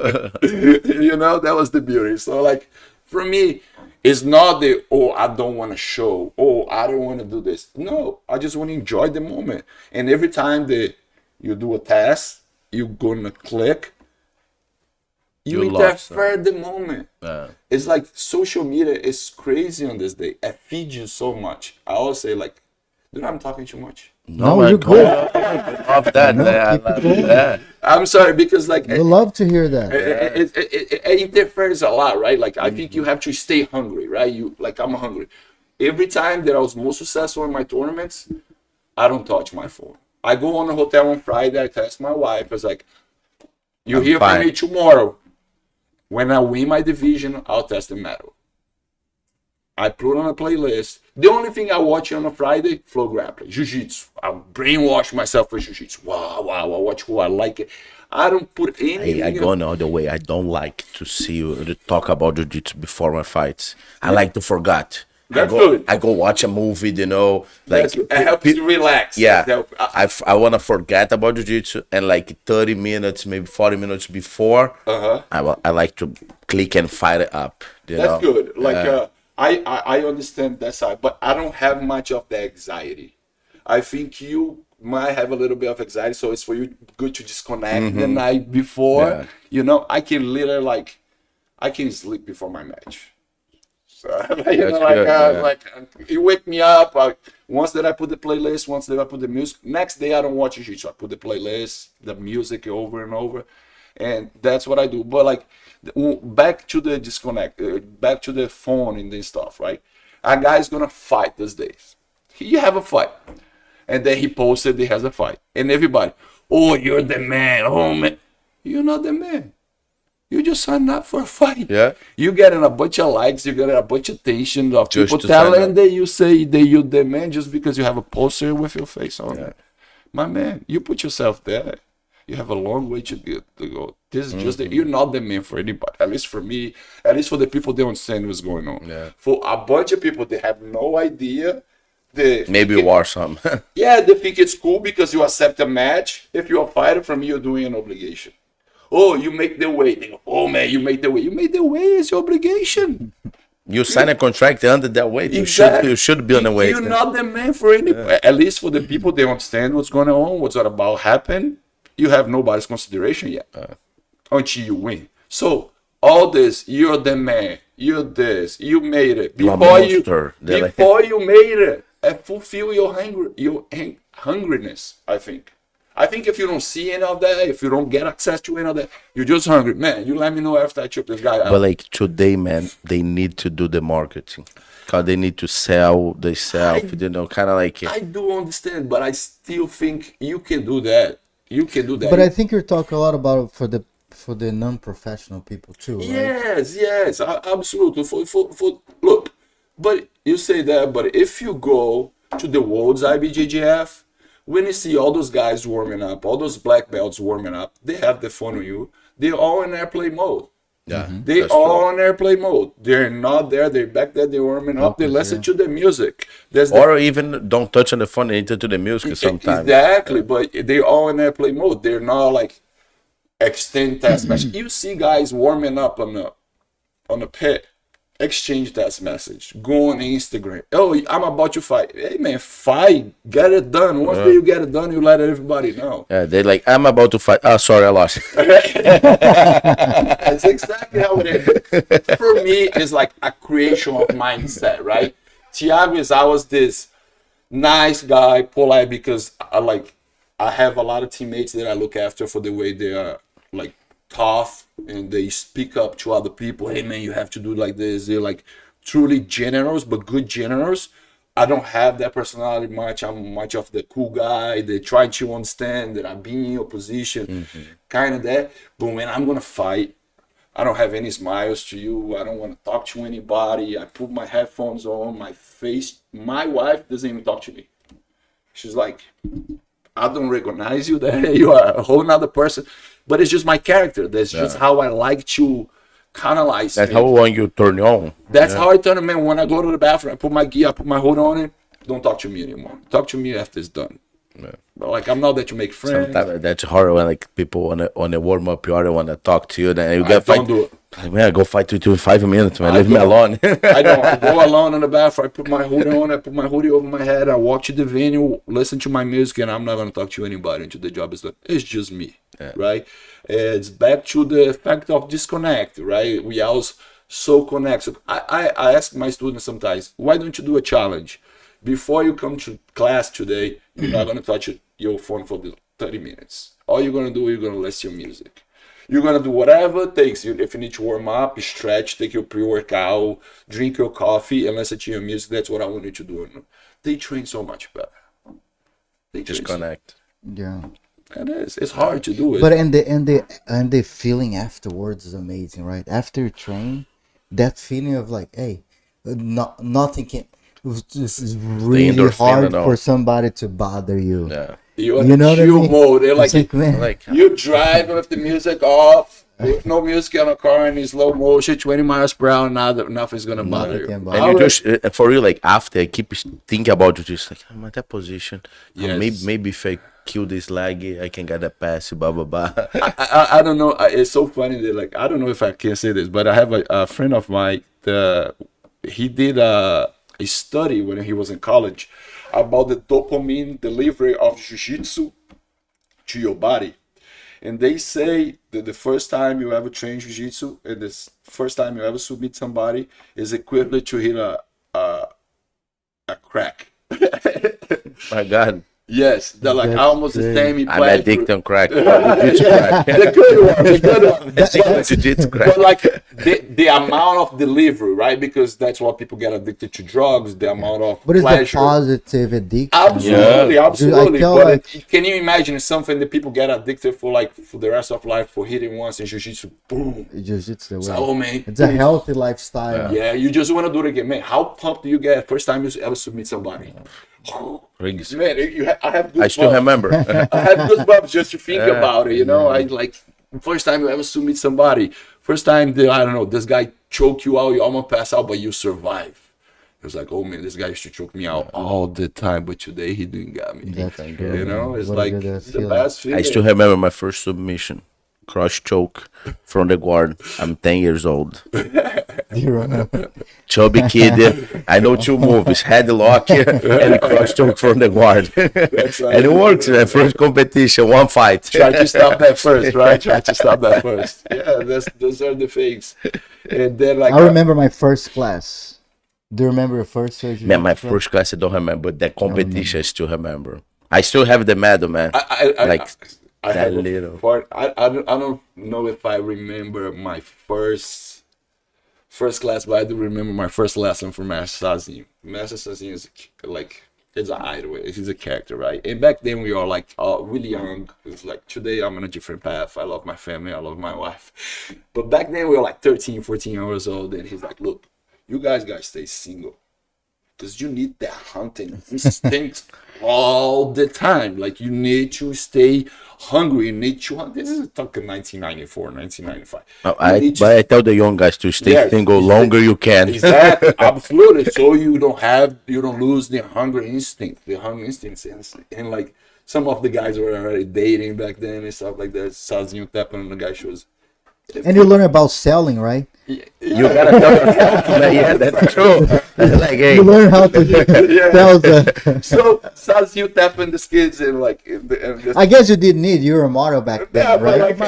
You know, that was the beauty. So like, for me, it's not the, oh, I don't want to show, oh, I don't want to do this. No, I just want to enjoy the moment. And every time that you do a task, you're gonna click, you You love interfere the moment. Yeah. It's like social media is crazy on this day. It feeds you so much. I always say, like, dude, I'm talking too much. No, man, you're come good. on. Love that, No, man. keep it going. Yeah. I'm sorry, because like We love to hear that. it interferes a lot, right? Like I think you have to stay hungry, right? You like I'm hungry. Every time that I was most successful in my tournaments, I don't touch my phone. I go on a hotel on Friday. I text my wife. I was like, "You I'm hear fine. from me tomorrow. When I win my division, I'll test the medal." I put on a playlist. The only thing I watch on a Friday, flow grappling, jiu-jitsu. I brainwash myself for jiu-jitsu. Wow. I watch who I like it. I don't put anything. I go another way. I don't like to see you to talk about jiu-jitsu before my fights. I like to forget. That's good. I go watch a movie, you know, like It helps you relax. yeah. I want to forget about jiu-jitsu and like 30 minutes, maybe 40 minutes before, I like to click and fire it up. You know? That's good. Like Yeah. I understand that side, but I don't have much of the anxiety. I think you might have a little bit of anxiety, so it's for you good to disconnect the night before. Yeah. You know, I can literally I can sleep before my match. So good, you wake me up. Once that I put the playlist, once that I put the music, next day I don't watch jiu-jitsu. I put the playlist, the music over and over. And that's what I do. But like, back to the disconnect, back to the phone and this stuff, right? A guy's gonna fight these days. He have a fight. And then he posted he has a fight. And everybody, oh, you're the man. Oh, man. You're not the man. You just signed up for a fight. Yeah. You getting a bunch of likes. You getting a bunch of attention of Just people to sign telling up. that you say that you the man just because you have a poster with your face on Yeah. it. My man, you put yourself there. You have a long way to go. This is just you're not the man for anybody. At least for me. At least for the people that understand what's going on. Yeah. For a bunch of people, they have no idea. They Maybe war some. yeah, they think it's cool because you accept a match. If you're a fighter, from you're doing an obligation. Oh, you make the weight. They go, oh man, you make the weight. You made the weight. It's your obligation. You sign a contract under that weight. Exactly. You should be on the weight. You're not the man for any. At least for the people, they understand what's going on, what's about happen. You have nobody's consideration yet until you win. So all this, you're the man. You're this. You made it You're a before you. monster. They're like- Before you made it, and fulfill your hungriness. I think if you don't see any of that, if you don't get access to any of that, you're just hungry. Man, you let me know after I chip this guy out. But like today, man, they need to do the marketing. Cause they need to sell themselves, kind of like. I do understand, but I still think you can do that. You can do that. But I think you're talking a lot about for the non-professional people too, right? Yes, absolutely. For look, but you say that, but if you go to the World's IBJJF, when you see all those guys warming up, all those black belts warming up, they have the phone on you. They're all in airplane mode. Yeah, They all on airplane mode. They're not there. They're back there. They're warming up. They listen to the music. Or even don't touch on the phone and enter to the music sometimes. Exactly, but they're all in airplane mode. They're not like extend test message. You see guys warming up on the pit, exchange test message, go on Instagram. Oh, I'm about to fight. Hey man, fight, get it done. Once you get it done, you let everybody know. Yeah, they're like, I'm about to fight. Oh, sorry, I lost. That's exactly how it is. For me, it's like a creation of mindset, right? Thiago is always this nice guy, polite, because I have a lot of teammates that I look after for the way they are like tough and they speak up to other people. Hey man, you have to do like this. They're like truly generous, but good generous. I don't have that personality much. I'm much of the cool guy. They try to understand that I'm being in your position, kind of that. But when I'm gonna fight, I don't have any smiles to you. I don't want to talk to anybody. I put my headphones on, my face. My wife doesn't even talk to me. She's like, I don't recognize you there. You are a whole nother person. But it's just my character. That's just how I like to canalize. That's how when you turn on. That's how I turn it, man. When I go to the bathroom, I put my gear, I put my hood on it. Don't talk to me anymore. Talk to me after it's done. Yeah. But like, I'm not there to make friends. Sometimes that's hard when like people on a warm up, you already want to talk to you. Then you I get don't fight. do it. Like, man, go fight with you in 5 minutes, man. Leave me don't. alone. I don't. I go alone in the bathroom. I put my hood on. I put my hoodie over my head. I walk to the venue, listen to my music, and I'm not gonna talk to anybody until the job is done. It's just me, right? It's back to the fact of disconnect, right? We always so connected. I ask my students sometimes, why don't you do a challenge? Before you come to class today, you're not gonna touch your phone for the 30 minutes. All you're gonna do, you're gonna listen to your music. You're gonna do whatever it takes. If you need to warm up, stretch, take your pre-workout, drink your coffee, and listen to your music. That's what I want you to do. They train so much better. They Just train connect. Yeah. It is. It's hard to do it. But and the feeling afterwards is amazing, right? After you train, that feeling of like, hey, nothing can. This is really endorphin hard and all. for somebody to bother you. Yeah. You're You in know what I chill mean? mode. They're like, It's like, man, Like, you drive with the music off, with no music on the car in slow motion, 20 miles per hour, nothing's gonna bother you. can bother and you just for real, like after I keep thinking about it, just like I'm at that position. Yes. Maybe if I kill this lag, I can get a pass. Blah blah blah. I don't know. It's so funny that like I don't know if I can say this, but I have a friend of mine. He did a study when he was in college about the dopamine delivery of jiu-jitsu to your body, and they say that the first time you ever train jiu-jitsu and the first time you ever submit somebody is equivalent to hit a crack. My God. Yes, they're like That's almost the great. same. He I'm played addicted for- on crack. Jiu-jitsu crack. The good one, the good one. Addicted to jiu-jitsu crack. But like the amount of delivery, right? Because that's what people get addicted to drugs. The amount of What is the pleasure. positive addiction? Absolutely, Yeah. absolutely. I tell, But like- can you imagine something that people get addicted for, like for the rest of life, for hitting once in jiu-jitsu, boom. Jiu-jitsu, So, way. oh man, It's a healthy lifestyle. yeah, you just want to do it again, man. How pumped do you get first time you ever submit somebody? Rings. Man, I have goosebumps. I still remember. I have goosebumps just to think about it. You know, I like first time you ever submit somebody. First time I don't know, this guy choke you out, you almost pass out, but you survive. It was like, oh man, this guy used to choke me out all the time, but today he didn't got me. That's Thank good. You know, it's What a like good, the feeling. best feeling. I still remember my first submission. Cross choke from the guard. I'm 10 years old. Do you remember? Chubby kid. I know two moves. Headlock and cross choke from the guard. And it works. First competition, one fight. Try to stop that first, right? Try to stop that first. Yeah, those are the things. And then like I remember my first class. Do you remember your first surgery? Man, my first class I don't remember. That competition I still remember. I still have the medal, man. I that have a little. part. I don't know if I remember my first class, but I do remember my first lesson from Master Sazinho. Master Sazinho is like, it's an idol. He's a character, right? And back then we are like really young. It's like today I'm on a different path. I love my family. I love my wife. But back then we were like 13, 14 years old. And he's like, look, you guys gotta stay single. Because you need that hunting instinct all the time. Like you need to stay hungry. You need to hunt. This is talking 1994, 1995. But I tell the young guys to stay single longer you can. Exactly, absolutely. So you don't lose the hunger instinct. The hunger instinct, and like some of the guys were already dating back then and stuff like that. Sazinho tapping on the guy shows. And you learn about selling, right? You gotta tell yourself, man. Yeah, that's true. Like, hey, You learn how to sell the. So Sazinho tapping the kids and like. I guess you didn't need. You were a model back then, Yeah, but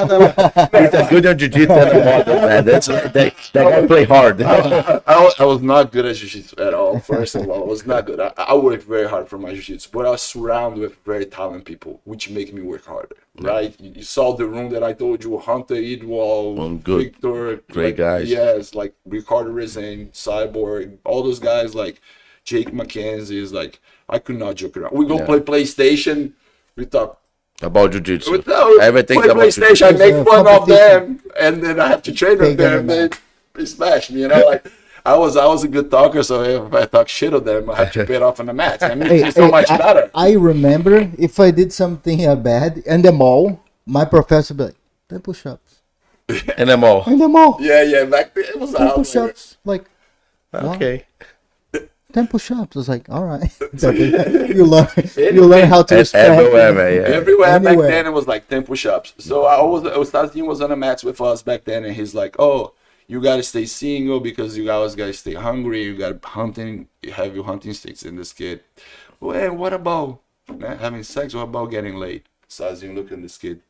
right? he's a good on jiu-jitsu and a model, man. That guy play hard. I was not good at jiu-jitsu at all. First of all, I was not good. I worked very hard for my jiu-jitsu, but I was surrounded with very talented people, which make me work harder. Right? You saw the room that I told you: Hunter, Edwall, Good. Victor, Great guys. Yes, like Ricardo Rezende, Cyborg, all those guys. Like Jake McKenzie is like, I could not joke around. We go play PlayStation. We talk. About jiu-jitsu. Without Everything play about PlayStation, I jiu-jitsu. make fun of Competition. them, and then I have to train with Take them them. back. They smash me, you know. Like I was a good talker, so if I talk shit of them, I have to pay it off on the mat. I mean, it's so much better. I remember if I did something bad in the mall, my professor would be like, 10 push-ups. And them all. In the mall. Yeah, back then it was 10 out. push-ups. Like, Okay. 10 push-ups. I was like, all right. It's okay. You learn how to And respect. everywhere, yeah. Everywhere back Anywhere. then it was like 10 push-ups. So Ustazin was on the mats with us back then, and he's like, oh, you gotta stay single because you guys gotta stay hungry. You gotta hunting. You have your hunting sticks in this kid. Well, what about having sex? What about getting laid? Ustazin look at this kid.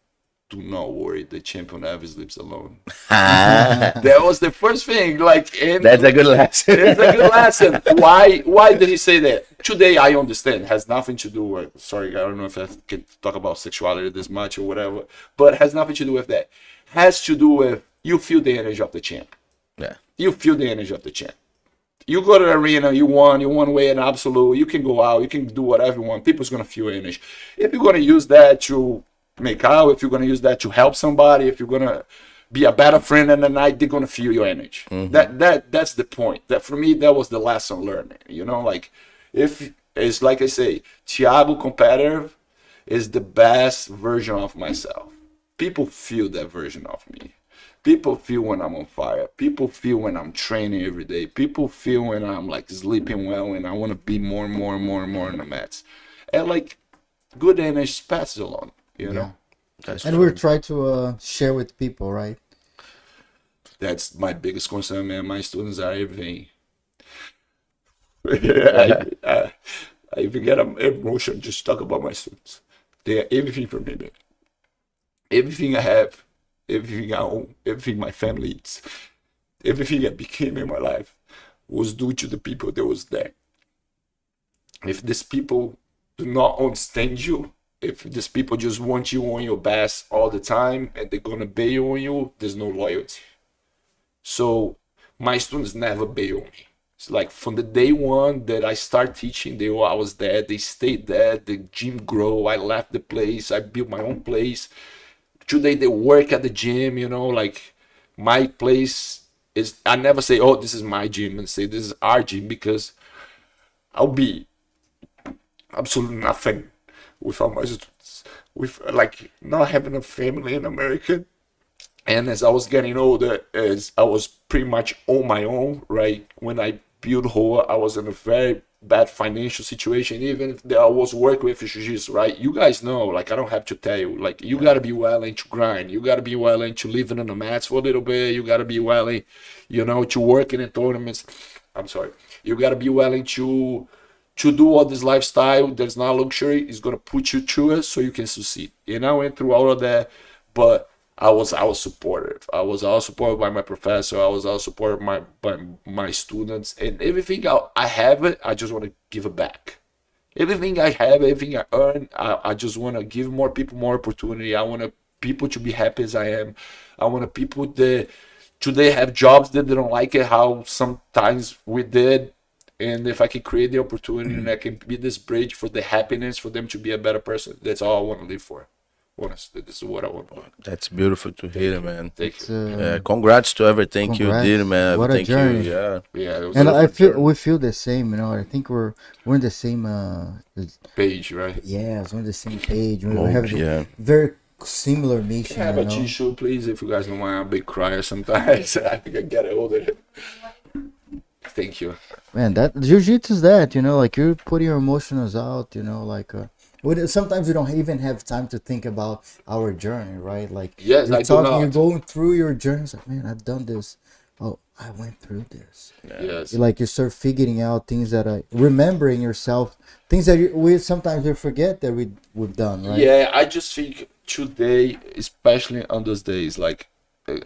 Do not worry, the champion never sleeps alone. That was the first thing. Like, and That's a good lesson. it's a good lesson. Why did he say that? Today I understand. It has nothing to do with, sorry, I don't know if I can talk about sexuality this much or whatever, but it has nothing to do with that. Has to do with you feel the energy of the champ. Yeah. You feel the energy of the champ. You go to the arena, you won way an absolute. You can go out, you can do whatever you want. People's gonna feel energy. If you're gonna use that to make out, if you're gonna use that to help somebody, if you're gonna be a better friend in the night, they're gonna feel your energy. That's the point. That for me, that was the lesson learned. You know, like if it's like I say, Thiago competitive is the best version of myself. People feel that version of me. People feel when I'm on fire. People feel when I'm training every day. People feel when I'm like sleeping well and I want to be more and more and more and more in the mats. And like good energy passes along, you know. And we're trying to share with people, right? That's my biggest concern, man. My students are everything. I even get emotional just talk about my students. They are everything for me, man. Everything I have, everything I own, everything my family eats, everything I became in my life was due to the people that was there. If these people do not understand you. If these people just want you on your best all the time and they're gonna bail on you, there's no loyalty. So my students never bail on me. It's like from the day one that I start teaching, I was there, they stayed there, the gym grow, I left the place, I built my own place. Today they work at the gym, you know, like my place is, I never say, oh, this is my gym, and say this is our gym, because I'll be absolutely nothing without my students, with like not having a family in America. And as I was getting older, as I was pretty much on my own, right? When I built Hoa, I was in a very bad financial situation, even if I was working with Jiu-Jitsu, right? You guys know, like, I don't have to tell you, like, you got to be willing to grind. You got to be willing to live on the mats for a little bit. You got to be willing, you know, to work in tournaments. I'm sorry. You got to be willing to do all this lifestyle. There's not luxury. It's going to put you through it so you can succeed. You know, I went through all of that, but I was supportive. I was all supported by my professor. I was all supported by my students, and everything I have it. I just want to give it back. Everything I have, everything I earn, I just want to give more people more opportunity. I want people to be happy as I am. I want people that today have jobs that they don't like it, how sometimes we did. And if I can create the opportunity and I can be this bridge for the happiness for them to be a better person, that's all I want to live for. Honestly, this is what I want. That's beautiful to hear, man. Thank you. Congrats to everything you did, man. What a Thank journey. you. Yeah. Yeah. And I feel we feel the same, you know. I think we're in the same page, right? yeah, we're on the same page. We have yeah. very similar mission. Can I have you a know? tissue, please? If you guys don't mind, I'm a big crier sometimes. I think I get it older. Thank you. Man, that jiu-jitsu is that, you know, like you're putting your emotions out, you know, like sometimes we don't even have time to think about our journey, right? Like yes, you're I do not. you're going through your journey. It's like, man, I've done this. Oh, I went through this. Yeah. Yes. You start figuring out things that remembering yourself, things that we sometimes we forget that we've done, right? Yeah, I just think today, especially on those days, like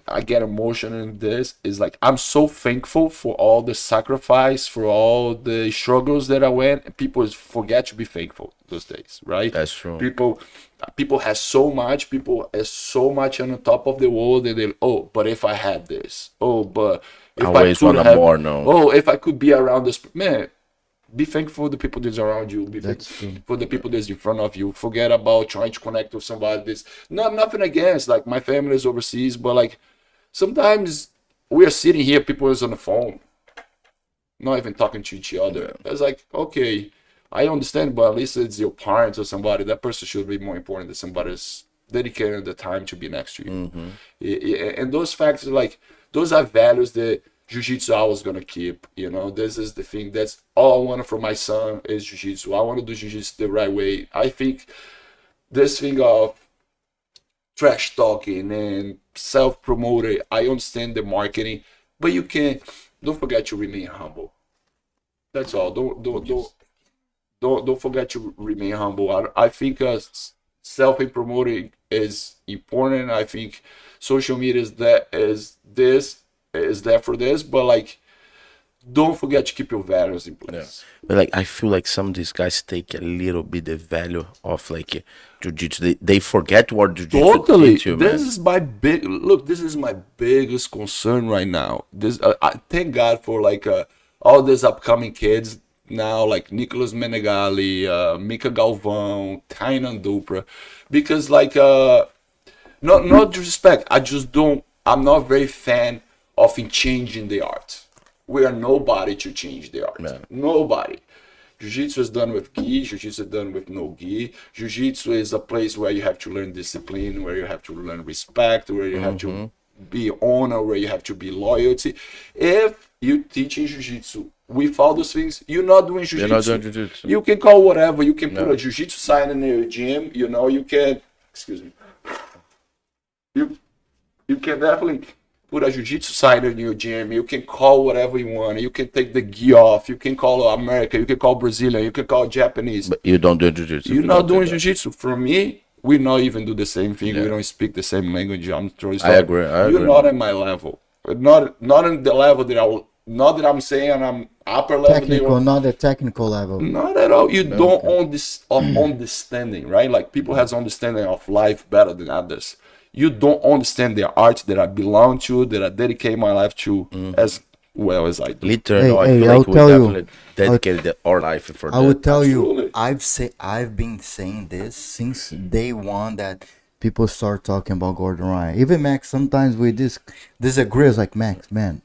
I get emotional in this, is like I'm so thankful for all the sacrifice, for all the struggles that I went, and people forget to be thankful those days, right? That's true. People have so much, people are so much on the top of the world, and they, oh, but if I had this, oh, but if Always I could want have more, no. Oh, if I could be around this, man, be thankful for the people that's around you. Be That's thankful true. for the people that's in front of you. Forget about trying to connect with somebody. This nothing against, like, my family is overseas, but like sometimes we are sitting here, people is on the phone, not even talking to each other. It's like, okay, I understand, but at least it's your parents or somebody. That person should be more important than somebody's dedicating the time to be next to you. And those facts, like, those are values that Jiu-Jitsu I was gonna keep. You know, this is the thing. That's all I want for my son is Jiu-Jitsu. I want to do Jiu-Jitsu the right way. I think this thing of trash talking and self-promoting, I understand the marketing, but don't forget to remain humble. That's all. Don't forget to remain humble. I think self-promoting is important. I think social media is there for this, but like, don't forget to keep your values in place. But like, I feel like some of these guys take a little bit the value of like jiu-jitsu. They forget what jiu-jitsu Totally. teach you, man. This is my biggest concern right now. I thank God for like all these upcoming kids now, like Nicolas Menegali, Mika Galvão, Tainan Dupra, because like no disrespect, I'm not very fan of changing the art. We are nobody to change the art. Man. Nobody. Jiu-Jitsu is done with gi, Jiu-Jitsu is done with no gi. Jiu-Jitsu is a place where you have to learn discipline, where you have to learn respect, where you have to be honor, where you have to be loyalty. If you teach in Jiu-Jitsu with all those things, you're not doing Jiu-Jitsu. You're not doing jiu-jitsu. You can call whatever. You can put a Jiu-Jitsu sign in your gym. You know, you can, excuse me. You can definitely put a Jiu-Jitsu sign in your gym. You can call whatever you want. You can take the gi off. You can call American. You can call Brazilian. You can call Japanese. But you don't do jiu-jitsu. You're not doing Jiu-Jitsu. For me, we not even do the same thing. We don't speak the same language. I agree. You're not at my level. Not in the level that I not that I'm saying I'm upper level. Technical, not the technical level. Not at all. You don't own this understanding, right? Like people has understanding of life better than others. You don't understand the art that I belong to, that I dedicate my life to as well as I do. Literally, Hey, I hey, feel I'll like we tell you, definitely dedicated our life for that. I would tell Absolutely. you, I've been saying this since day one that people start talking about Gordon Ryan. Even Max, sometimes we disagree. It's like, Max, man,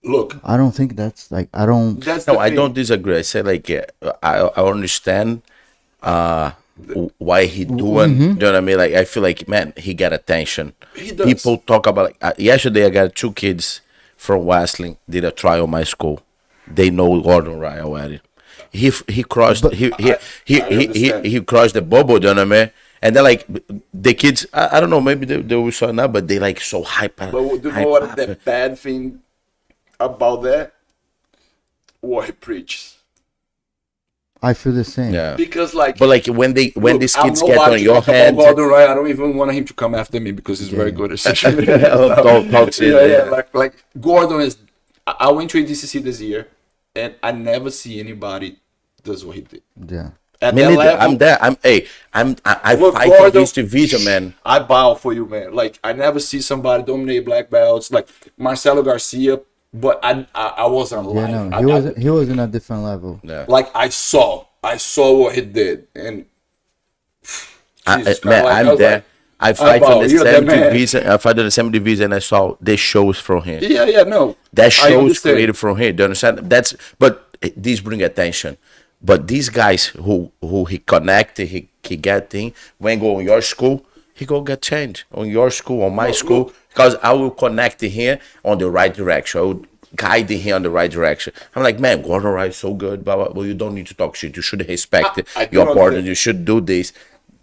Look, I don't think that's like, I don't. that's No, the I thing. don't disagree. I say like I understand why he doing. You know what I mean? Like I feel like man, he got attention. He does. People talk about like yesterday. I got 2 kids from Wrestling did a trial in my school. They know Gordon Ryan already. He crossed he crossed the bubble. You know what I mean? And they're like the kids. I don't know. Maybe they will show now, but they like so hyper. But do you know what the bad thing about that? What he preaches. I feel the same. Yeah. Because like, But like when these I'm kids not get about on to your talk about hand, Gordon Ryan. I don't even want him to come after me because he's very good at social media. Don't say yeah, that. like Gordon is. I went to ADCC this year, and I never see anybody does what he did. Yeah. At Me that neither. level, I'm there. I Look, fight Gordon- for this division, man. I bow for you, man. Like I never see somebody dominate black belts like Marcelo Garcia, but I wasn't Yeah, alive. no, he was in a different level. Yeah. Like I saw what he did, and Jesus Man, Christ, like, I I'm was there. like, I fight bow, on the you're the same man. division. I fight on the same division, and I saw the shows from him. yeah, no. That I shows understand. created from him. Do you understand? But these bring attention. But these guys who he connected, he get thing when go on your school, he go get change on your school, on my school, look. because I will connect him on the right direction. I will guide him on the right direction. I'm like, man, Gordon Ryan is so good, but you don't need to talk shit. You should respect I do your not partner. think- You should do this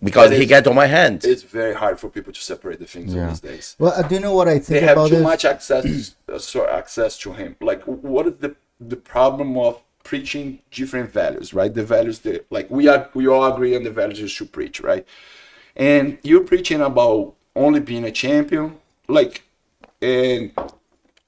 because But he it's- get on my hands. It's very hard for people to separate the things Yeah. these days. Well, do you know what I They think have about too this? much access to him. Like, what is the problem of preaching different values, right? The values that like we all agree on the values you should preach, right? And you're preaching about only being a champion, like, and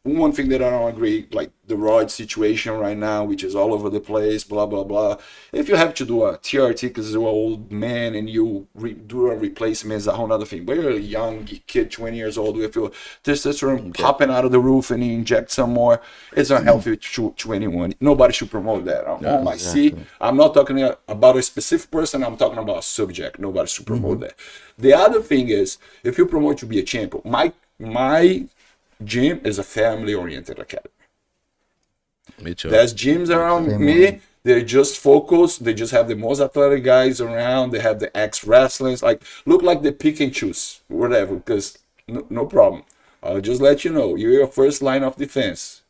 one thing that I don't agree, like the Rod situation right now, which is all over the place, blah blah blah. If you have to do a TRT because you're an old man and you do a replacement, is a whole other thing. But you're a young kid, 20 years old, with your testosterone popping out of the roof and you inject some more, it's unhealthy to anyone. Nobody should promote that. I see. I'm not talking about a specific person. I'm talking about a subject. Nobody should promote that. The other thing is, if you promote to be a champion, my gym is a family-oriented academy. Me too. There's gyms around me. They're just focused. They just have the most athletic guys around. They have the ex-wrestlers. Like, look like they pick and choose, whatever, because no problem. I'll just let you know, you're your first line of defense.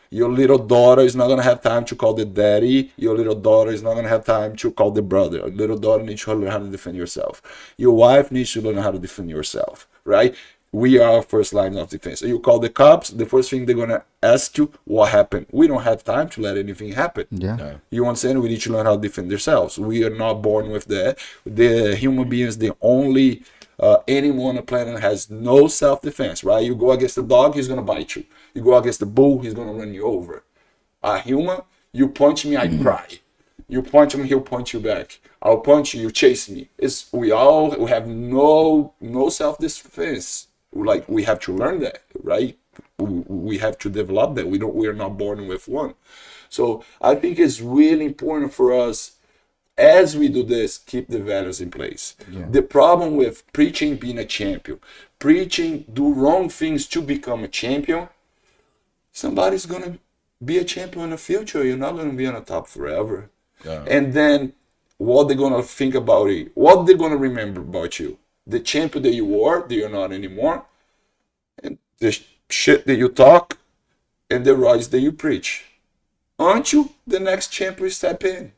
Your little daughter is not going to have time to call the daddy. Your little daughter is not going to have time to call the brother. Your little daughter needs to learn how to defend yourself. Your wife needs to learn how to defend yourself, right? We are first line of defense. So you call the cops, the first thing they're going to ask you, what happened? We don't have time to let anything happen. Yeah. You understand? We need to learn how to defend ourselves. We are not born with that. The human being is the only animal on the planet has no self-defense, right? You go against the dog, he's going to bite you. You go against the bull, he's going to run you over. A human, you punch me, I cry. You punch him, he'll punch you back. I'll punch you, you chase me. We have no self-defense. Like, we have to learn that, right? We have to develop that. We are not born with one. So I think it's really important for us, as we do this, keep the values in place. Yeah. The problem with preaching being a champion, preaching do wrong things to become a champion, somebody's gonna be a champion in the future. You're not gonna be on the top forever. Yeah. And then what they're gonna think about you, what they're gonna remember about you. The champion that you were, that you're not anymore, and the shit that you talk, and the rise that you preach. Aren't you the next champion step in?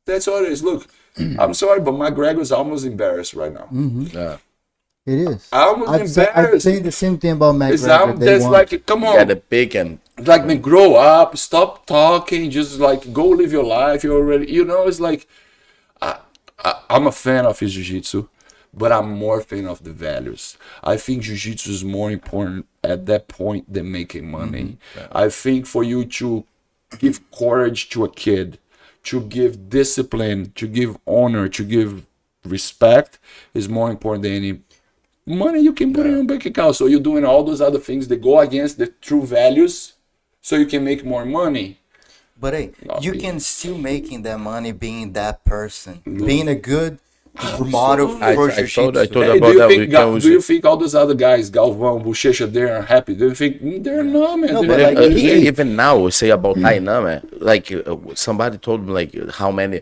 That's all it is. Look, I'm sorry, but my Greg was almost embarrassed right now. Mm-hmm. Yeah. It is. I'm embarrassed. I've saying the same thing about McGregor. That's like, come on. Yeah, the big and like, man, grow up, stop talking, just like go live your life. You already, it's like, I'm a fan of his jiu-jitsu, but I'm more fan of the values. I think jiu-jitsu is more important at that point than making money. I think for you to give courage to a kid, to give discipline, to give honor, to give respect is more important than any money you can put in your bank account. So you're doing all those other things that go against the true values so you can make more money. But hey, Not you me. can still making that money being that person, being a good model for I told jiu-jitsu. about that. We can Do you think all those other guys, Galvão, Bochecha, they're unhappy? Do you think they're not, man? No, They're- but like, even now, say about Tainan, man, like somebody told me like how many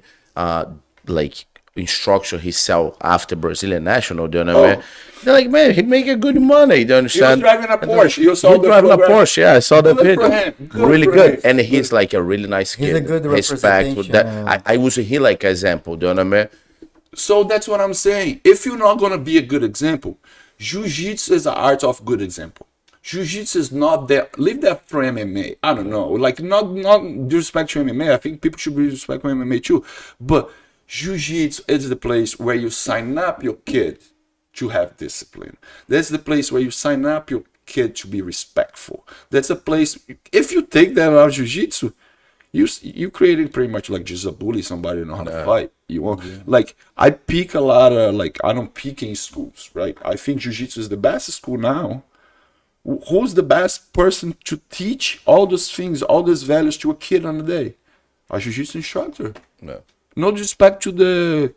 like instruction he sell after Brazilian national. Do you know what I mean? They're like, man, he make a good money. Do you he was understand? driving a Porsche. You saw He the driving a program. Porsche. Yeah, I saw the Good for video. him. Good Really for good, him. and he's like a really nice kid. He's a good Respect with representation, that. I use him like example. Do you know what I mean? So that's what I'm saying. If you're not gonna be a good example, jiu-jitsu is the art of good example. Jiu-jitsu is not that. Leave that for MMA. I don't know. Like not disrespect to MMA. I think people should be respect for MMA too. But jiu-jitsu is the place where you sign up your kid to have discipline. That's the place where you sign up your kid to be respectful. That's a place. If you take that out of jiu-jitsu, you created pretty much like just a bully somebody know how to fight. You want like I peak a lot of like I don't peak in schools, right? I think jiu-jitsu is the best school now. Who's the best person to teach all those things, all those values to a kid on the day? A jiu-jitsu instructor. No. No disrespect to the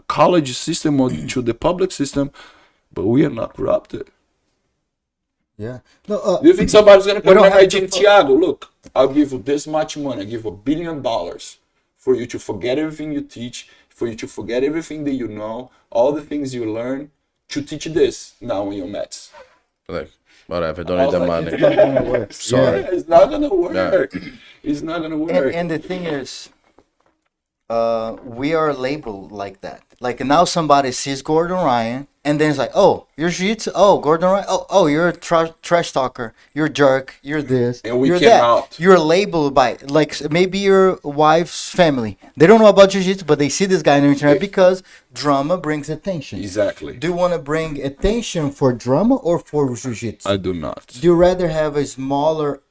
college system or to the public system, but we are not corrupted. yeah. No, Do you think somebody's gonna You put don't in my have gym, to- Thiago? Look, I'll give you this much money. I give you $1 billion for you to forget everything you teach, for you to forget everything that you know, all the things you learn, to teach this now in your mats. Like whatever. Don't I need was the like, money. it's not gonna work. Sorry. Yeah, it's not gonna work. It's not gonna work. And the thing is, we are labeled like that. Like now somebody sees Gordon Ryan and then it's like, oh, you're jiu-jitsu. Oh, Gordon Ryan. Oh, you're a trash talker. You're a jerk. You're this. And we you're cannot. that. You're labeled by like maybe your wife's family. They don't know about jiu-jitsu, but they see this guy on the internet because drama brings attention. Exactly. Do you want to bring attention for drama or for jiu-jitsu? I do not. Do you rather have a smaller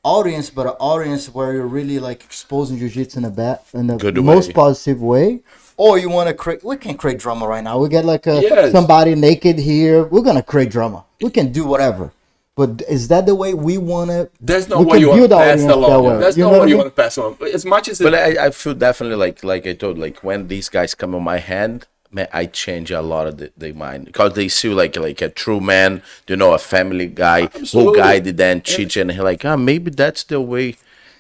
audience, but an audience where you're really like exposing jiu-jitsu in the Good most way. positive way? Or you want to create? We can create drama right now. We get like Yes. somebody naked here. We're gonna create drama. We can do whatever. But is that the way we want to? That's not we what can you want build to our pass audience that along. way. That's You not know what what I you mean? want to pass on. As much as But I feel definitely like I told, like when these guys come on my hand, man, I change a lot of their mind because they see like a true man, you know, a family guy who Absolutely. guided and teach, and he like, maybe that's the way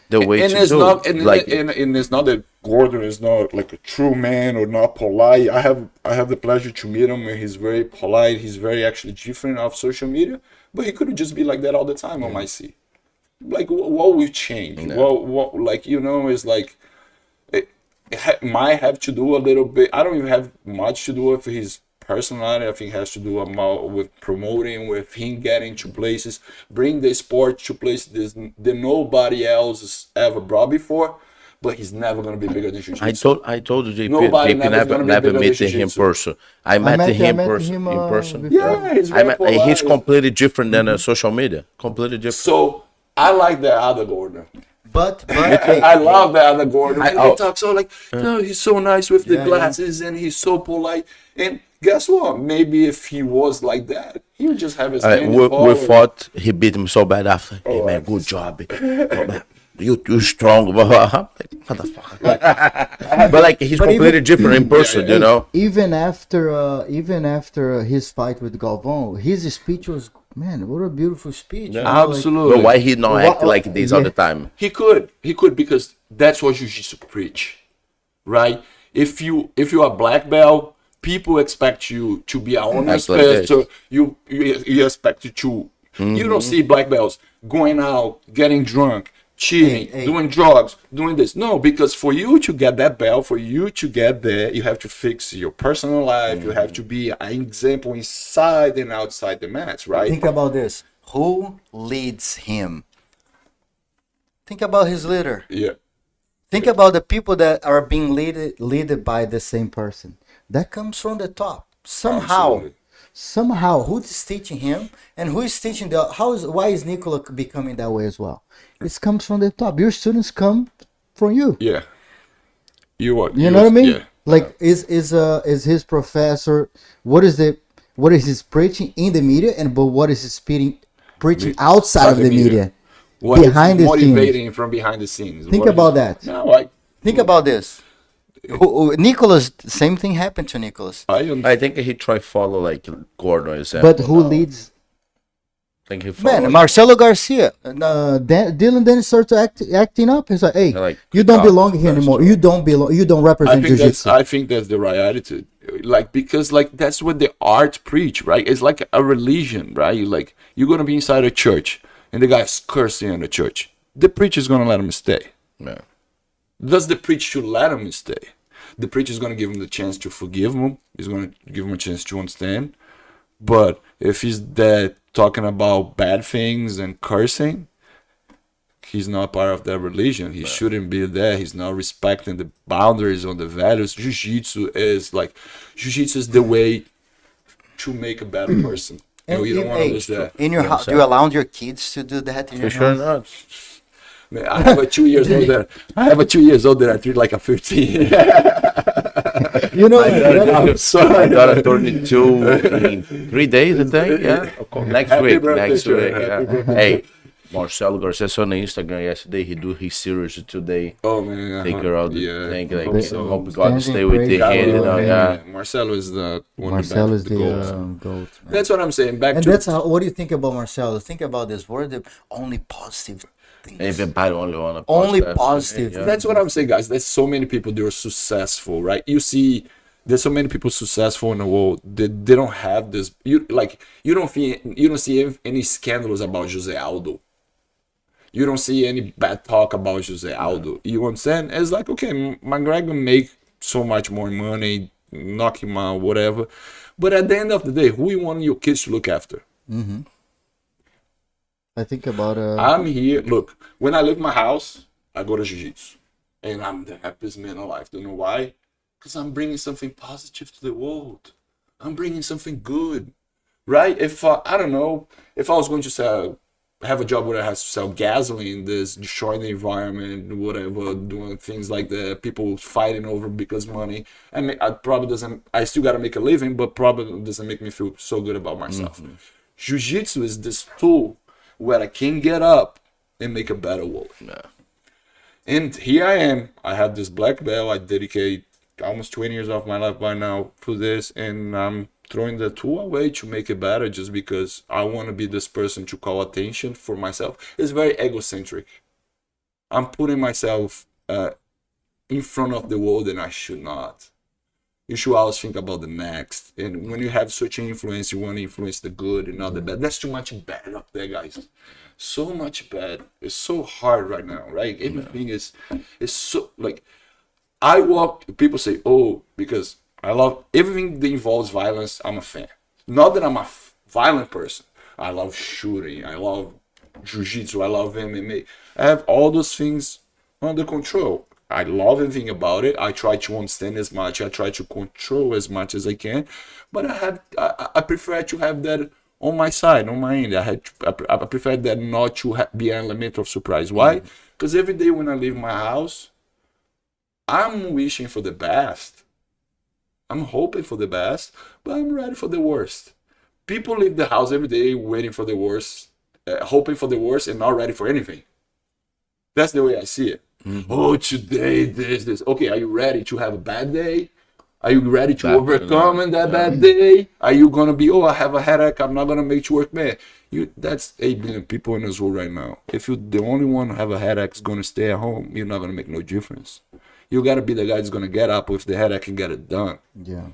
and to it's do. not and, like, and it's not that Gordon is not like a true man or not polite. I have the pleasure to meet him and he's very polite. He's very actually different off social media, but he could just be like that all the time on my seat. Like what will change? What like you know is like it might have to do a little bit. I don't even have much to do with his personality. I think it has to do more with promoting, with him getting to places, bring the sport to places that nobody else has ever brought before. But he's never gonna be bigger than jiu-jitsu. I told you, JP, Nobody JP never is gonna be never bigger than met him in jiu-jitsu. person. I met him in him, person. before. Yeah, he's I very met, polite. he's completely different than social media. Completely different. So I like the other Gordon. But I love the other Gordon. I- He oh. talks so like, no, he's so nice with the Yeah, glasses and he's so polite. And guess what? Maybe if he was like that, he would just have his hand we fought. He beat him so bad after. Hey man, good job. Oh, man, you strong. Motherfucker. But like he's But completely even- different in person, you know. even after his fight with Galvão, his speech was, man, what a beautiful speech. You know, like- Absolutely. But why he not Wha- act like this all the time? He could because that's what jiu-jitsu preach, right? If you are black belt, people expect you to be an honest Act like this. person. You expect you to. You don't see black belts going out, getting drunk, cheating, Hey. doing drugs, doing this. No, because for you to get that belt, for you to get there, you have to fix your personal life. You have to be an example inside and outside the mats, right? Think about this. Who leads him? Think about his leader. Yeah. Think about the people that are being led by the same person. That comes from the top. Absolutely. somehow who's teaching him and who is teaching why is Nicola becoming that way as well? It comes from the top. Your students come from you. Yeah. You know what I mean? Yeah. Like is his professor, what is his preaching in the media, but what is his preaching outside of the media? What behind is the motivating scenes. from behind the scenes? Think What about is- that. No, Think about this. Nicholas, same thing happened to Nicholas. I think he tried follow like Gordon example. But who leads? I think he followed. Man, Marcelo Garcia, Dylan then starts acting up. He's like, "Hey, Like, you don't "Stop, belong here anymore. You don't belong. You don't represent jiu-jitsu." I think that's the right attitude. Like, because like that's what the art preach, right? It's like a religion, right? Like you're gonna be inside a church and the guy's cursing in the church. The preacher's gonna let him stay. Yeah. Does the preacher should let him stay? The preacher's gonna give him the chance to forgive him. He's gonna give him a chance to understand. But if he's there talking about bad things and cursing, he's not part of that religion. He shouldn't be there. He's not respecting the boundaries or the values. Jiu-Jitsu is the way to make a better person. You don't want to lose that. In your house, do you allow your kids to do that in your For sure house? not. Man, I have a 2 years old that I treat like a 15. You know, I'm sorry. I got a 32 in 3 days, I think. Yeah. Next Happy week. birthday, Next sir. week. Happy Yeah. birthday. Hey, Marcelo Garcia on Instagram yesterday. He do his series today. Oh man, Take her out. Yeah, Think I like hope so. so. Hope God Standing stay with praise the hand. You God. know, yeah. Marcelo is the one Marcelo is of the goals. GOAT. Man. That's what I'm saying. Back And to that's how. What do you think about Marcelo? Think about this. What are the only positive things? Everybody only want Only positive. Yeah. That's what I'm saying, guys. There's so many people that are successful, right? You see, there's so many people successful in the world. They don't have this. You don't see any scandals about Jose Aldo. You don't see any bad talk about Jose Aldo. You understand? It's like, okay, McGregor make so much more money, knock him out, whatever. But at the end of the day, who you want your kids to look after? Mm-hmm. I think about I'm here. Look, when I leave my house, I go to Jiu-Jitsu. And I'm the happiest man alive. Do you know why? Because I'm bringing something positive to the world. I'm bringing something good. Right? If I don't know, if I was going to have a job where I have to sell gasoline, this destroying the environment, whatever, doing things like that, people fighting over because money. I still got to make a living, but probably doesn't make me feel so good about myself. Mm-hmm. Jiu-Jitsu is this tool where I can get up and make a better world. Yeah. And here I am. I have this black belt. I dedicate almost 20 years of my life by now for this, and I'm throwing the tool away to make it better just because I want to be this person to call attention for myself. It's very egocentric. I'm putting myself in front of the world, and I should not. You should always think about the next. And when you have such an influence, you want to influence the good and not the bad. There's too much bad up there, guys. So much bad. It's so hard right now, right? Everything is so, like, people say, oh, because I love everything that involves violence, I'm a fan. Not that I'm a violent person. I love shooting. I love jiu-jitsu. I love MMA. I have all those things under control. I love everything about it. I try to understand as much. I try to control as much as I can. But I prefer to have that on my side, on my end. I prefer that not to be an element of surprise. Why? Because every day when I leave my house, I'm wishing for the best. I'm hoping for the best, but I'm ready for the worst. People leave the house every day waiting for the worst, hoping for the worst, and not ready for anything. That's the way I see it. Mm-hmm. Oh, today, this. Okay, are you ready to have a bad day? Are you ready to overcome that bad day? Are you going to be, I have a headache, I'm not going to make it work, man? That's 8 billion people in this world right now. If you're the only one who have a headache is going to stay at home, you're not going to make no difference. You got to be the guy that's going to get up with the headache and get it done. Yeah.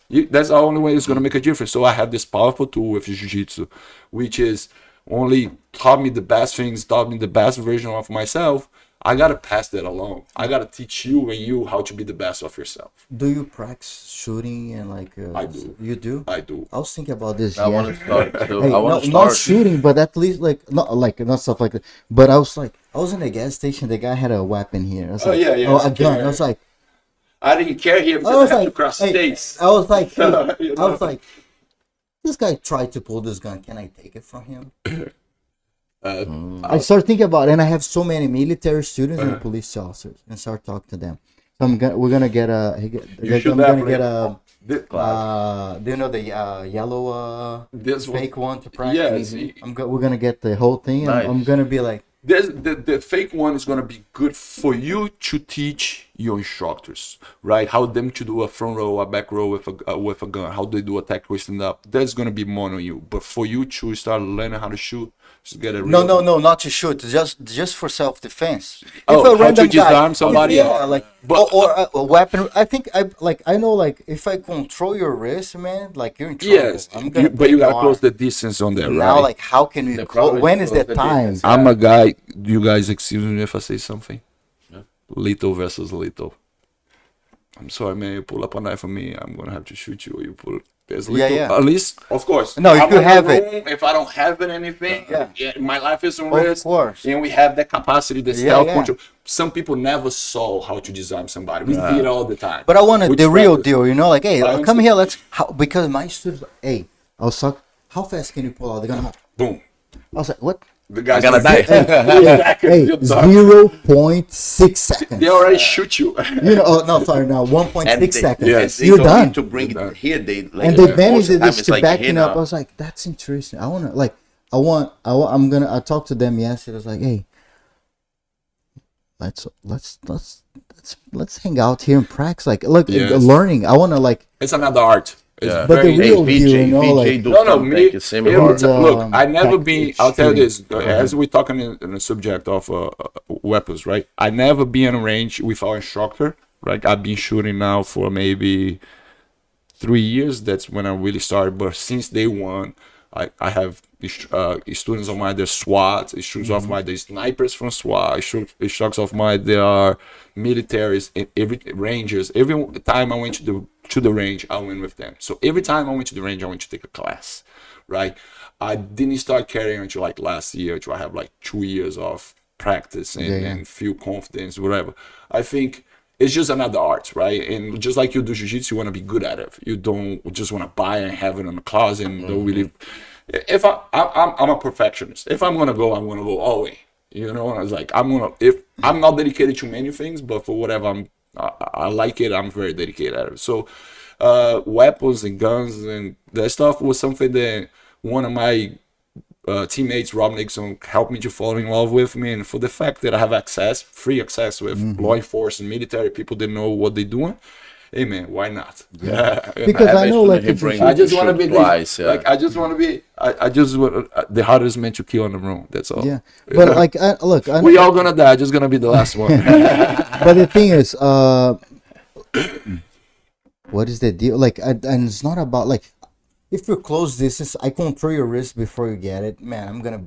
That's the only way it's going to make a difference. So I have this powerful tool with Jiu-Jitsu, which is only taught me the best things, taught me the best version of myself. I got to pass that along. I got to teach you how to be the best of yourself. Do you practice shooting and like... I do. You do? I do. I was thinking about this. I want to start. Too. Hey, I want to not start. shooting, but at least not stuff like that. But I was in a gas station. The guy had a weapon here. I was Oh, like, yeah. a gun. I was like, I didn't care here because I had to cross states. I was like, You know? I was like, this guy tried to pull this gun. Can I take it from him? I start thinking about it, and I have so many military students and police officers, and start talking to them. So we're gonna get a. I'm gonna get a. Do you know the yellow fake one to practice? Yes. We're gonna get the whole thing. Nice. I'm gonna be like. The fake one is gonna be good for you to teach your instructors, right? How them to do a front row, a back row with a gun, how they do a tactical stand up. That's gonna be more on you. But for you to start learning how to shoot, just get a No, not to shoot. Just for self defense. Oh, how to disarm somebody? Like or a weapon. I think I know if I control your wrist, man, like you're in trouble. Yes, but you gotta close the distance on there, now, right? like how can we? When is that time? I'm a guy. You guys excuse me if I say something. Yeah. Lethal versus lethal. I'm sorry, man. You pull up a knife on me, I'm gonna have to shoot you. Or you pull. There's lethal. Yeah. At least, of course. No, if you have it. If I don't have it, anything. Yeah. My life is on risk. Of course. And we have that capacity, the self control. Some people never saw how to disarm somebody. We did it all the time. But I wanted the real deal. You know, like hey, come here. Because my students. Hey, I was talking. How fast can you pull out the gun? Boom. I was like, what? The guy's gonna die. Hey, 0.6 seconds. They already shoot you. You know, oh, no, sorry, no, 1.6 seconds. Yes. They You're don't done. need to bring it here. They like, And they managed most of the time this it's to like back here it up. now. I was like, that's interesting. I want to, I talked to them yesterday. I was like, hey, let's hang out here and practice. Like, look, learning. I want to It's another art. Yeah. But the real VJ, deal, you know, like, Me. Look, I never been. I'll tell you this. shooting. As we're talking in the subject of weapons, right? I never been in a range with our instructor. Right? I've been shooting now for maybe 3 years. That's when I really started. But since day one, I have students of mine. They're SWAT. Students of mine. They're snipers from SWAT. Instructors of mine. They are militaries. Every rangers. Every time I went to the range, I went with them. So every time I went to the range, I went to take a class, right? I didn't start carrying until like last year, until I have like 2 years of practice and feel confidence, whatever. I think it's just another art, right? And just like you do jiu-jitsu, you want to be good at it. You don't just want to buy and have it in the closet and don't really. If I'm a perfectionist. If I'm gonna go, I'm gonna go all the way. You know, and I was like, if I'm not dedicated to many things, but for whatever I like it, I'm very dedicated at it. So weapons and guns and that stuff was something that one of my teammates, Rob Nixon, helped me to fall in love with me. And for the fact that I have free access with law enforcement, military people that know what they're doing, hey man, why not? Yeah. Because I know, like, I just want to be twice, like, I just want to be, I just want the hardest man to kill in the room. That's all. Yeah, but like, look, we all gonna die. Just gonna be the last one. But the thing is, what is the deal? Like, and it's not about like, if you're close distance, I control your wrist before you get it. Man, I'm gonna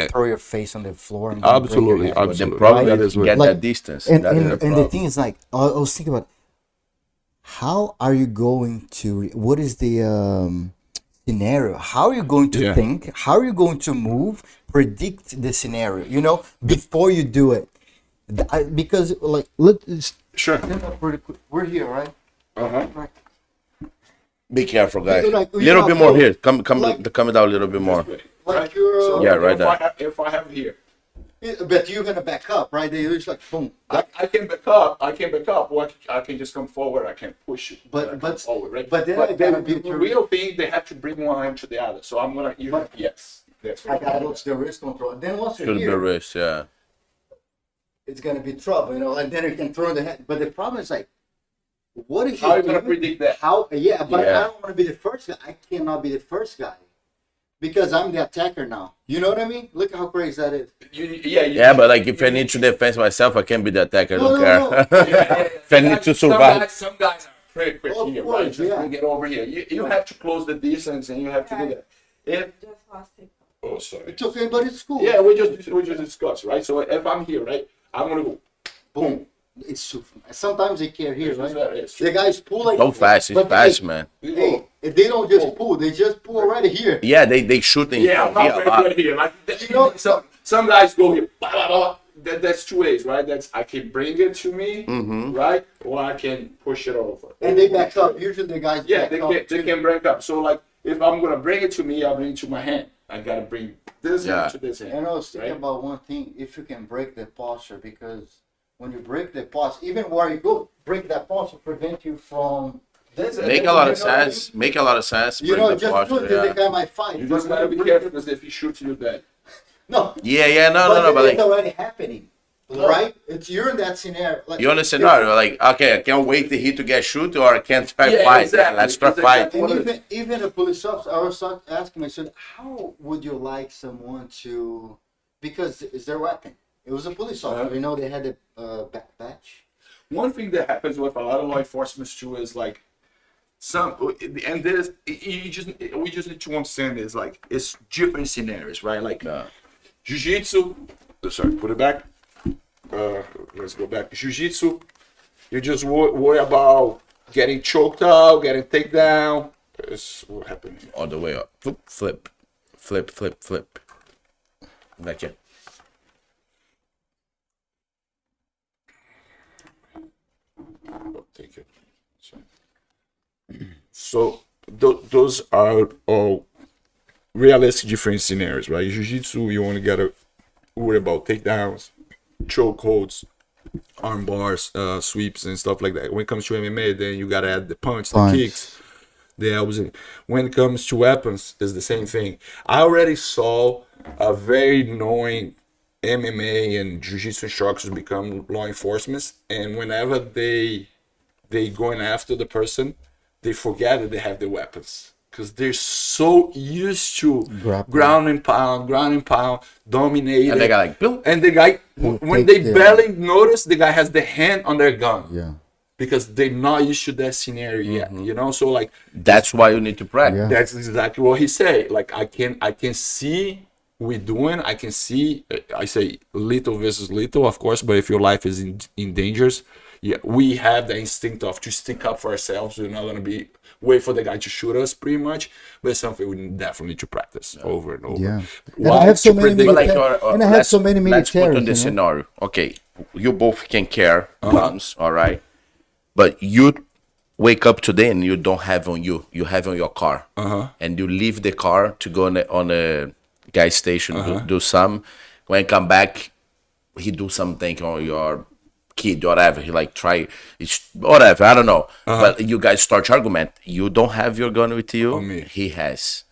throw your face on the floor. And Absolutely. But the problem is get Like, that distance. And That is the the problem. thing is, like, I was thinking about how are you going to? What is the scenario? How are you going to think? How are you going to move? Predict the scenario. You know, before you do it, because like, let's Sure. we're here, right? Uh-huh. Be careful, guys. Like, Little bit more here. Come like- down a little bit more. Like you're, Yeah, right there. If I have here, but you're gonna back up, right? They're just like boom. I can back up. Or I can just come forward. I can push it. But forward, right? but then I gotta be the real thing, they have to bring one arm to the other. So I'm gonna. Yes. That's I gotta watch the wrist control. Then once you're Should be here, wrist, yeah. it's gonna be trouble, you know. And then you can throw the head. But the problem is like, what is How are you gonna predict that? How? Yeah, but Yeah. I don't want to be the first guy. I cannot be the first guy because I'm the attacker now. You know what I mean? Look how crazy that is. Yeah, but like if I need to defend myself, I can be the attacker. I don't No, care. no. If I need to survive. Some guys are pretty quick Of here, course, right? Just yeah. bring it over here. You have to close the distance and you have to do that. Just last week. Oh, sorry. It's okay, but it's cool. Yeah, we just discussed, right? So if I'm here, right, I'm gonna go. Boom. It's super. Sometimes they can't hear, right? It's true. The guys pull like So fast, it's but fast, man. Hey, they don't just pull. They just pull right here. Yeah, they shoot in Yeah, I'm front not here a very lot. good here. Like, some guys go here, blah, blah, blah. that's two ways, right? That's I can bring it to me, right? Or I can push it over. And they back up. Usually the guys Yeah, back up. they can break up. So like if I'm gonna bring it to me, I'll bring it to my hand. I gotta bring this hand to this hand. And I was thinking right? about one thing, if you can break the posture, because when you break the posture, even where you go, break that posture prevent you from Make a lot of sense. Make a lot of sense. you Bring know, the just posture, do it, the guy might fight. You just gotta be careful because if he shoots you, dead. No. No, but it's like, already happening. Right? You're in that scenario. Like, you're in a scenario like, okay, I can't wait to hit to get shoot, or I can't try Yeah, fight. exactly. Let's try It's fight. exactly- And even a police officer, I was asking myself, how would you like someone to, because it's their weapon. It was a police officer, you know, they had a back patch. One thing that happens with a lot of law enforcement too is like and this we just need to understand is like it's different scenarios, right? Like Jiu-Jitsu. Sorry, put it back. Let's go back. Jiu-Jitsu. You just worry about getting choked out, getting taken down. That's what happened here. All the way up. Flip. Gotcha. Oh, thank you. So those are all realistic different scenarios, right? Jiu-Jitsu, you only gotta worry about takedowns, chokeholds, arm bars, sweeps, and stuff like that. When it comes to MMA, then you gotta add the punch. The kicks, the elbows. When it comes to weapons, it's the same thing. I already saw a very knowing MMA and Jiu-Jitsu instructors become law enforcement, and whenever they going after the person, they forget that they have the weapons because they're so used to ground and pound, dominating. And they got like, boom. And the guy, when they barely notice, the guy has the hand on their gun. Yeah. Because they're not used to that scenario yet, you know. So like, That's why you need to practice. that's exactly what he said. Like I can see we doing. I can see. I say little versus little, of course. But if your life is in dangers, yeah, we have the instinct of to stick up for ourselves. We're not gonna be wait for the guy to shoot us, pretty much. But it's something we definitely need to practice over and over. Yeah. Why And I have so to many predict- military, and I have so many Let's put militaries. on this You know? scenario. Okay, you both can carry guns, all right? But you wake up today and you don't have on you. You have on your car. And you leave the car to go on a gas station, do some. When you come back, he do something on your kid, whatever. He like try, it's whatever, I don't know. But you guys start argument. You don't have your gun with you. me. He has.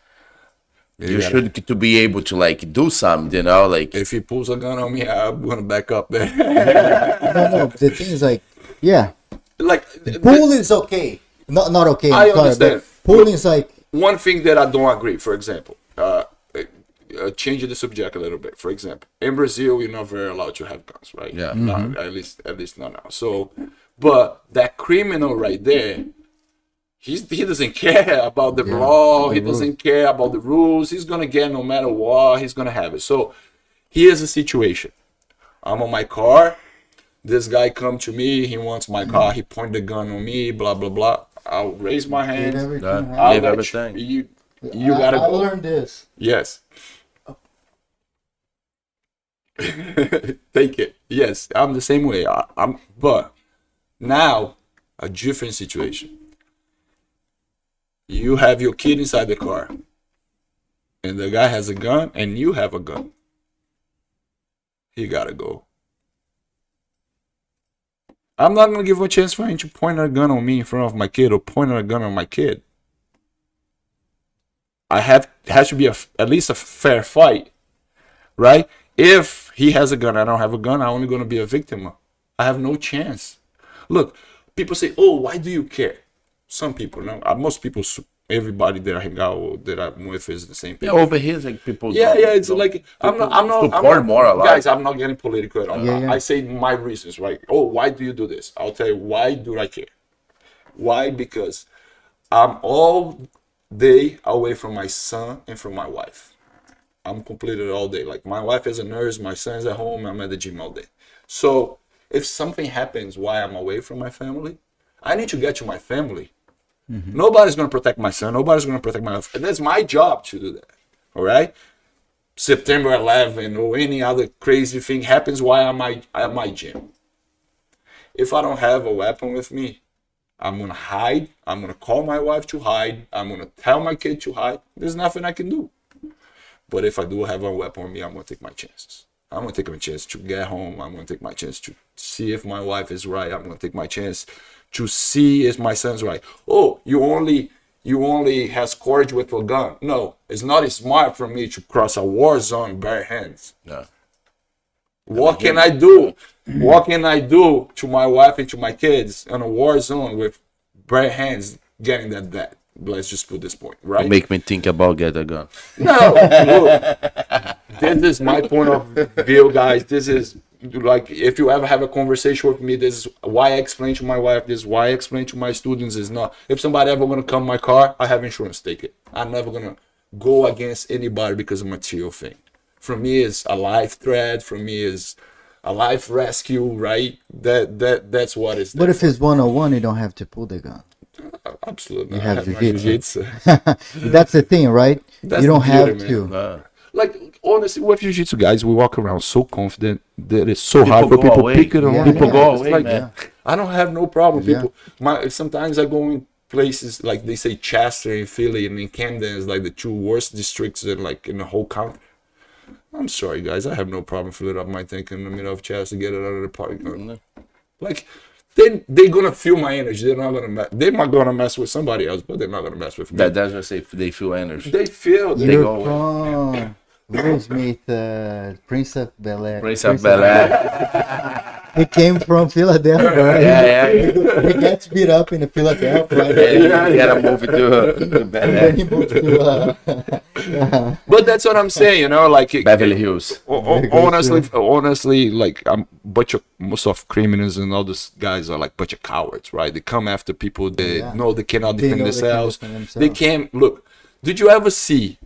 Yeah, You should to be able to like do something, you know, like If he pulls a gun on me, I'm gonna back up there. No, the thing is like, yeah, Like pool is okay. Not okay. I I'm sorry, understand. but pool is like, one thing that I don't agree, for example, changing the subject a little bit. For example, in Brazil, you're not very allowed to have guns, right? Yeah. Not, at least not now. So, but that criminal right there, he doesn't care about the law. He doesn't care about the rules. He's gonna get no matter what. He's gonna have it. So, here's a situation. I'm on my car. This guy come to me. He wants my car. He point the gun on me. Blah blah blah. I'll raise my leave hand. everything. I'll Leave let everything. You gotta I go. learned this. Yes. Take it. Yes, I'm the same way. But now a different situation. You have your kid inside the car, and the guy has a gun, and you have a gun. He gotta go. I'm not gonna give him a chance for him to point a gun on me in front of my kid or point a gun on my kid. It has to be at least a fair fight, right? If he has a gun, I don't have a gun, I'm only going to be a victim. I have no chance. Look, people say, oh, why do you care? Some people, no, most people, everybody that I hang out that I'm with is the same people. over here, like people. Yeah, it's like I'm not support more a lot. Guys, I'm not getting political at all. Yeah. I say my reasons, right? Oh, why do you do this? I'll tell you why do I care. Why? Because I'm all day away from my son and from my wife. I'm completed all day. Like my wife is a nurse, my son's at home, I'm at the gym all day. So if something happens while I'm away from my family, I need to get to my family. Nobody's going to protect my son. Nobody's going to protect my wife. And that's my job to do that. All right? September 11 or any other crazy thing happens while I'm at my gym. If I don't have a weapon with me, I'm going to hide. I'm going to call my wife to hide. I'm going to tell my kid to hide. There's nothing I can do. But if I do have a weapon on me, I'm going to take my chances. I'm going to take my chance to get home. I'm going to take my chance to see if my wife is right. I'm going to take my chance to see if my son's right. Oh, you only has courage with a gun. No, it's not smart for me to cross a war zone bare hands. No. What can I do? What can I do to my wife and to my kids in a war zone with bare hands getting that? Let's just put this point, right? Make me think about get a gun. No, look, this is my point of view, guys. This is like, if you ever have a conversation with me, this is why I explain to my wife, this is why I explain to my students, is not, if somebody ever gonna come in my car, I have insurance, take it. I'm never gonna go against anybody because of material thing. For me, it's a life threat. For me, is a life rescue, right? That's what it's. But if it's 101, you don't have to pull the gun. Absolutely, You I have my jiu-jitsu. jiu-jitsu. That's the thing, right? That's You don't the have beauty, man. to. Like, honestly, with jiu-jitsu, guys, we walk around so confident that it's so People hard for go people away. pick it on. Yeah, People yeah. go It's away, like- man. I don't have no problem. Yeah. People, sometimes I go in places like they say Chester and Philly and in Camden is like the two worst districts in the whole country. I'm sorry, guys, I have no problem filling up my tank in the middle of Chester, get it out of the park. Like, they're gonna feel my energy. They're not gonna mess with somebody else, but they're not gonna mess with me. That's what I say. They feel energy. They feel. They You're go from Will Smith, Prince of Bel-Air. Prince of Bel-Air. He came from Philadelphia, right? Yeah. He gets beat up in the Philadelphia, right? You gotta move it to And Bel-Air. then he moved to, But that's what I'm saying, like Beverly Hills. honestly, like most of criminals and all those guys are like bunch of cowards, right? They come after people they know they cannot They defend know they can themselves. defend themselves. They can't look. Did you ever see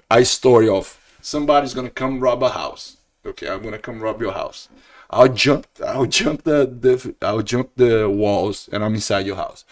a story of somebody's gonna come rob a house? Okay, I'm gonna come rob your house. I'll jump the walls and I'm inside your house.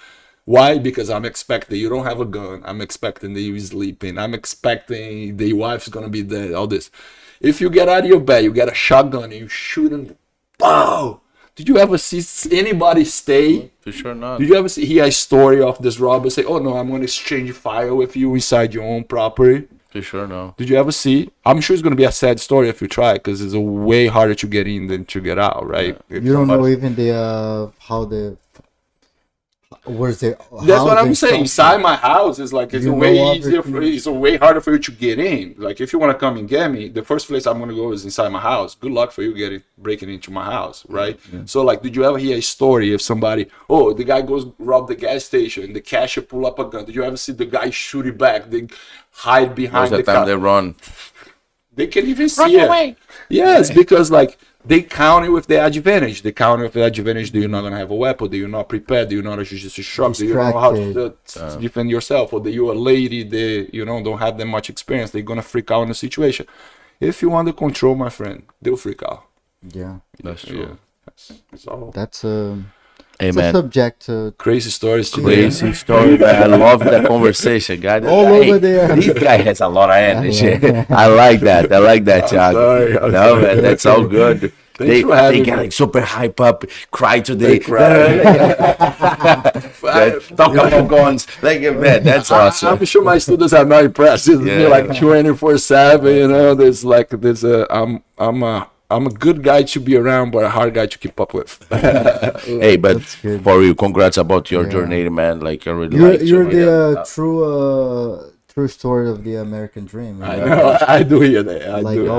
Why? Because I'm expecting you don't have a gun. I'm expecting that you're sleeping. I'm expecting the wife's gonna be there. All this. If you get out of your bed, you get a shotgun and you shoot him. Wow! Did you ever see anybody stay? For sure not. Did you ever hear a story of this robber say, "Oh no, I'm gonna exchange fire with you inside your own property"? For sure no. Did you ever see? I'm sure it's gonna be a sad story if you try, because it's a way harder to get in than to get out, right? If you don't know somebody- even where's the That's what I'm housing saying. stuff. Inside my house is like it's You a way know easier. everything. It's a way harder for you to get in. Like if you want to come and get me, the first place I'm gonna go is inside my house. Good luck for you breaking into my house, right? So like, did you ever hear a story of somebody? Oh, the guy goes rob the gas station. The cashier pull up a gun. Did you ever see the guy shoot it back? They hide Most behind of the the time car. they run. They can even see it. Yes, because like they count it with the advantage. They count it with the advantage that you're not gonna have a weapon, that you're not prepared, that you're not a jiu-jitsu instructor, that you don't know how to defend yourself, or that you're a lady that don't have that much experience. They're gonna freak out in a situation. If you under control, my friend, they'll freak out. Yeah, That's true. Yeah, that's all. that's Hey it's a man, subject Crazy stories today. crazy story, man. I love that conversation, guy. All over there. This guy has a lot of energy. I like that, Thiago. sorry, I'm No, sorry. man, that's all good. They for having get me. like super hype up, cry today. Talk about guns. Like, man, that's awesome. I'm sure my students are not impressed. It's Yeah. like 24/7. There's I'm a good guy to be around, but a hard guy to keep up with. Hey, but That's good. for you, congrats about your journey, man. Like, I really you're like you're the true story of the American dream. You I know? know. I do hear that. I Like do.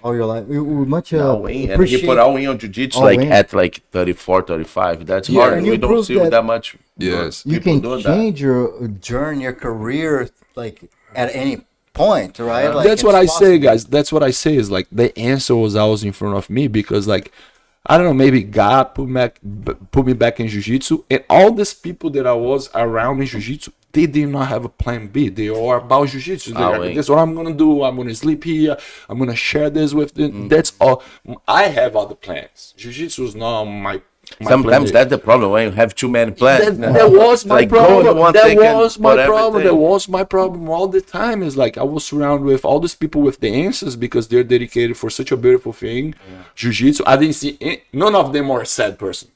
all your life, we much all in. And he appreciate. put all in on jiu-jitsu all like in. at like 34, 35. That's Yeah, hard. and We you don't proved see that- that much. Yes. You people can do that. change your journey, your career, like at any point, right? Like, That's what I it's say, possible. guys. That's what I say is like the answer was always in front of me, because like I don't know, maybe God put me back in jiu-jitsu, and all these people that I was around in jiu-jitsu, they did not have a plan B. They are about jiu-jitsu. wait. That's what I'm gonna do. I'm gonna sleep here. I'm gonna share this with them. That's all. I have other plans. Jiu-jitsu is not my Sometimes that's the problem when you have too many plans. That was my Like, go in problem. one That thing and was my put problem. everything. That was my problem all the time. Is like I was surrounded with all these people with the answers because they're dedicated for such a beautiful thing, Jiu-Jitsu. I didn't see none of them are a sad person.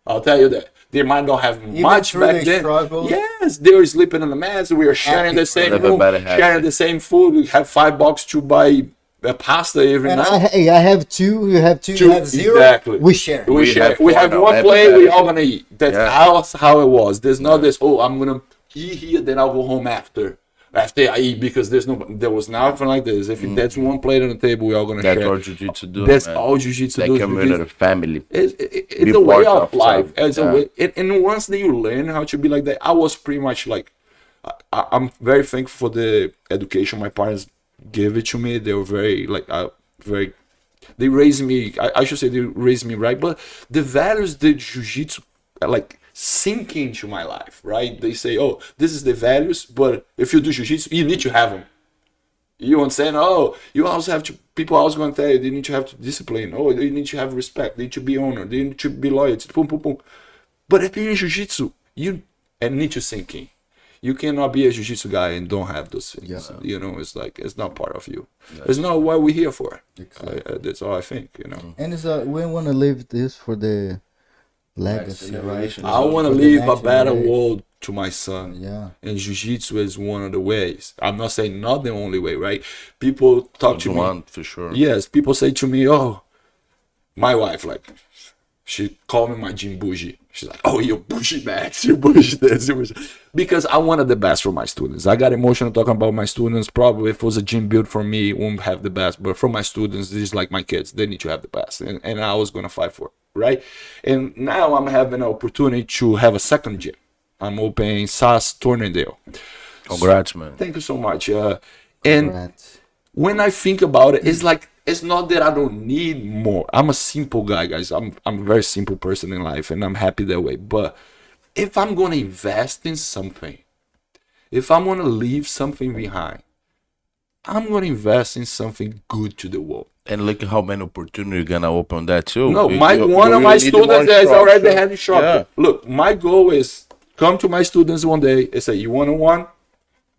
I'll tell you that. They might not have much through back their then. struggles. Yes, they were sleeping on the mats. We were sharing the same room, Everybody happy. sharing the same food. We have $5 to buy a pasta every And night. I have two, you have two, you have zero. Exactly. We share. We We share. have We four have now, one plate. everybody. We all gonna eat. That's how it was. There's not this. Oh, I'm gonna eat here, then I'll go home after I eat because there was nothing like this. If that's one plate on the table, we all gonna That's share. what Jiu-Jitsu do. That's man. all Jiu-Jitsu Like does. community, family. It's Be a way part of life. something. It's a way, and once that you learn how to be like that, I was pretty much like, I'm very thankful for the education my parents gave it to me. They were very, they raised me. I should say they raised me right, but the values that Jiu-Jitsu like sink into my life, right? They say, oh, this is the values, but if you do Jiu-Jitsu, you need to have them. You understand? Oh, you also have to. People always going to tell you they need to have discipline. Oh, they need to have respect. They need to be honored. They need to be loyal. Boom, boom, boom. But if you're in Jiu-Jitsu, you need to sink in. You cannot be a Jiu-Jitsu guy and don't have those things. Yeah. You know, it's like it's not part of you. It's not what we're here for. That's all I think. You know. And it's we want to leave this for the legacy, right? generation. I want to For the leave a next better generation. world to my son. Yeah. And Jiu-Jitsu is one of the ways. I'm not saying not the only way, right? People talk to me. One for sure. Yes, people say to me, oh, my wife, like, she called me my gym bougie. She's like, oh, you're bougie Max, you're bougie this. Because I wanted the best for my students. I got emotional talking about my students. Probably if it was a gym build for me, it won't have the best. But for my students, this is like my kids. They need to have the best. And I was going to fight for it, right? And now I'm having an opportunity to have a second gym. I'm opening SAS Tornadale. Congrats, man. Thank you so much. And Right. when I think about it, it's like it's not that I don't need more. I'm a simple guy, guys. I'm a very simple person in life, and I'm happy that way. But if I'm gonna invest in something, if I'm gonna leave something behind, I'm gonna invest in something good to the world. And look at how many opportunities you're gonna open that too. No, You- one you of really my need students more that is already structure. had instructor. Look, my goal is come to my students one day and say, you want one?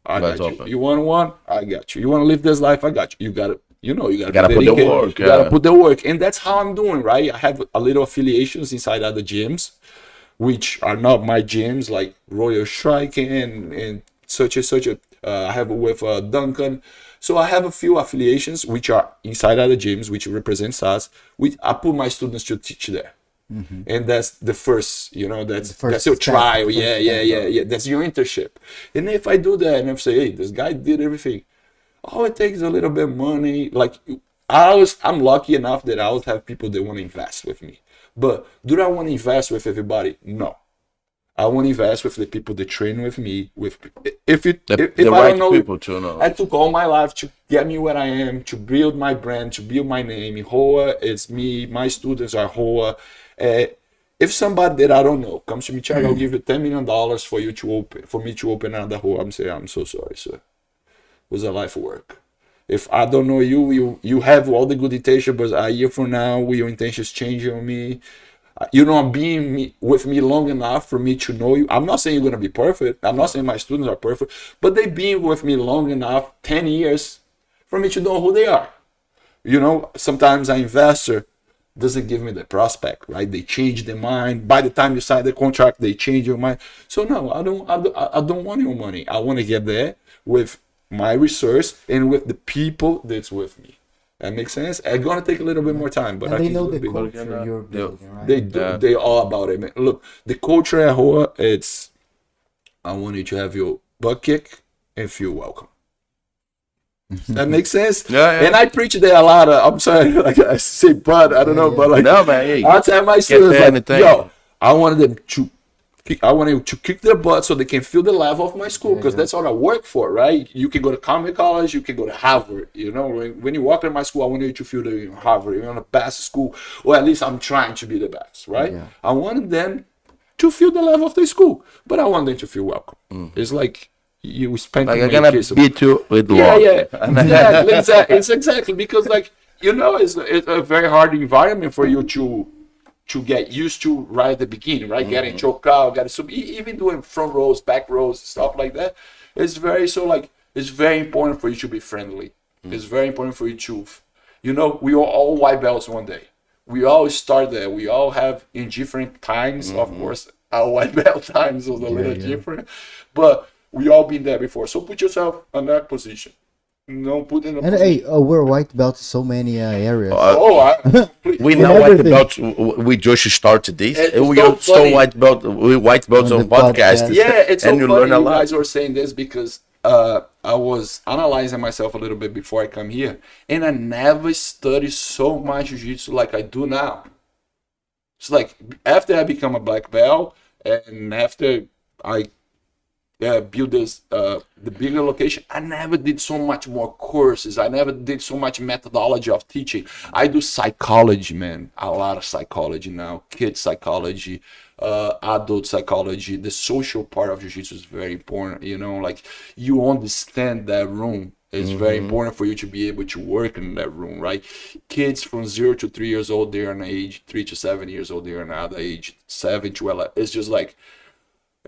I Let's got you. open. You want one? I got you. You want to live this life? I got you. You gotta you gotta Gotta be put the dedicated. work, You gotta yeah. put the work, and that's how I'm doing. Right? I have a little affiliations inside other gyms, which are not my gyms, like Royal Strike and such and such. I have with Duncan. So I have a few affiliations which are inside other gyms, which represents us. I put my students to teach there. And that's the first, that's your step, trial. first Yeah, step, yeah. That's your internship. And if I do that and I say, hey, this guy did everything, all it takes is a little bit of money. Like I'm lucky enough that I always have people that want to invest with me. But do I want to invest with everybody? No. I want to invest with the people that train with me. If The I right don't know, people to know. I took all my life to get me where I am, to build my brand, to build my name. Hoa, it's me. My students are Hoa. If somebody that I don't know comes to me, Thiago, I'll give you $10 million for me to open another Hoa. I'm saying, I'm so sorry, sir. It was a life work. If I don't know you have all the good intention, but a year from now, your intentions change on me. You're not being with me long enough for me to know you. I'm not saying you're going to be perfect. I'm not saying my students are perfect, but they've been with me long enough, 10 years, for me to know who they are. Sometimes an investor doesn't give me the prospect, right? They change their mind. By the time you sign the contract, they change your mind. So no, I don't want your money. I want to get there with my resource and with the people that's with me. That makes sense. It's gonna take a little bit more time, but And I they can know do the it big. culture you're building, right? They do. They're all about it, man. Look, the culture at Hoa, it's I want you to have your butt kick and feel welcome. That makes sense. Yeah. And I preach that a lot. I'm sorry, like I say, but I don't know, but like No, man. Hey, I tell my students, there like, anything. yo, I wanted them to. I wanted to kick their butt so they can feel the level of my school because that's what I work for, right? You can go to community college, you can go to Harvard. When you walk in my school, I want you to feel that you're in Harvard, you're in the best school, or at least I'm trying to be the best, right? Yeah. I wanted them to feel the level of the school, but I want them to feel welcome. It's like you spend like I'm gonna beat you with love. yeah, exactly. It's exactly because it's a very hard environment for you to to get used to right at the beginning, right? Getting choked out, even doing front rows, back rows, stuff like that. It's very important for you to be friendly. It's very important for you to, we are all white belts one day. We all start there. We all have in different times, of course, our white belt times was a little different, but we all been there before. So put yourself in that position. Put in a And position. we're white belts in so many areas. We know white belts. We just started this. It's We so are still funny. white belts On on the podcasts. podcast. Yeah, it's so and you funny learn a you lot. guys were saying this because I was analyzing myself a little bit before I come here, and I never studied so much jiu-jitsu like I do now. It's like after I become a black belt and after I build this the bigger location, I never did so much more courses. I never did so much methodology of teaching. I do psychology, man, a lot of psychology now, kids psychology, adult psychology. The social part of jiu-jitsu is very important, like you understand that room. It's very important for you to be able to work in that room, right? Kids from 0 to 3 years old, they're an age. 3 to 7 years old, they're another age. 7 to 11. It's just like,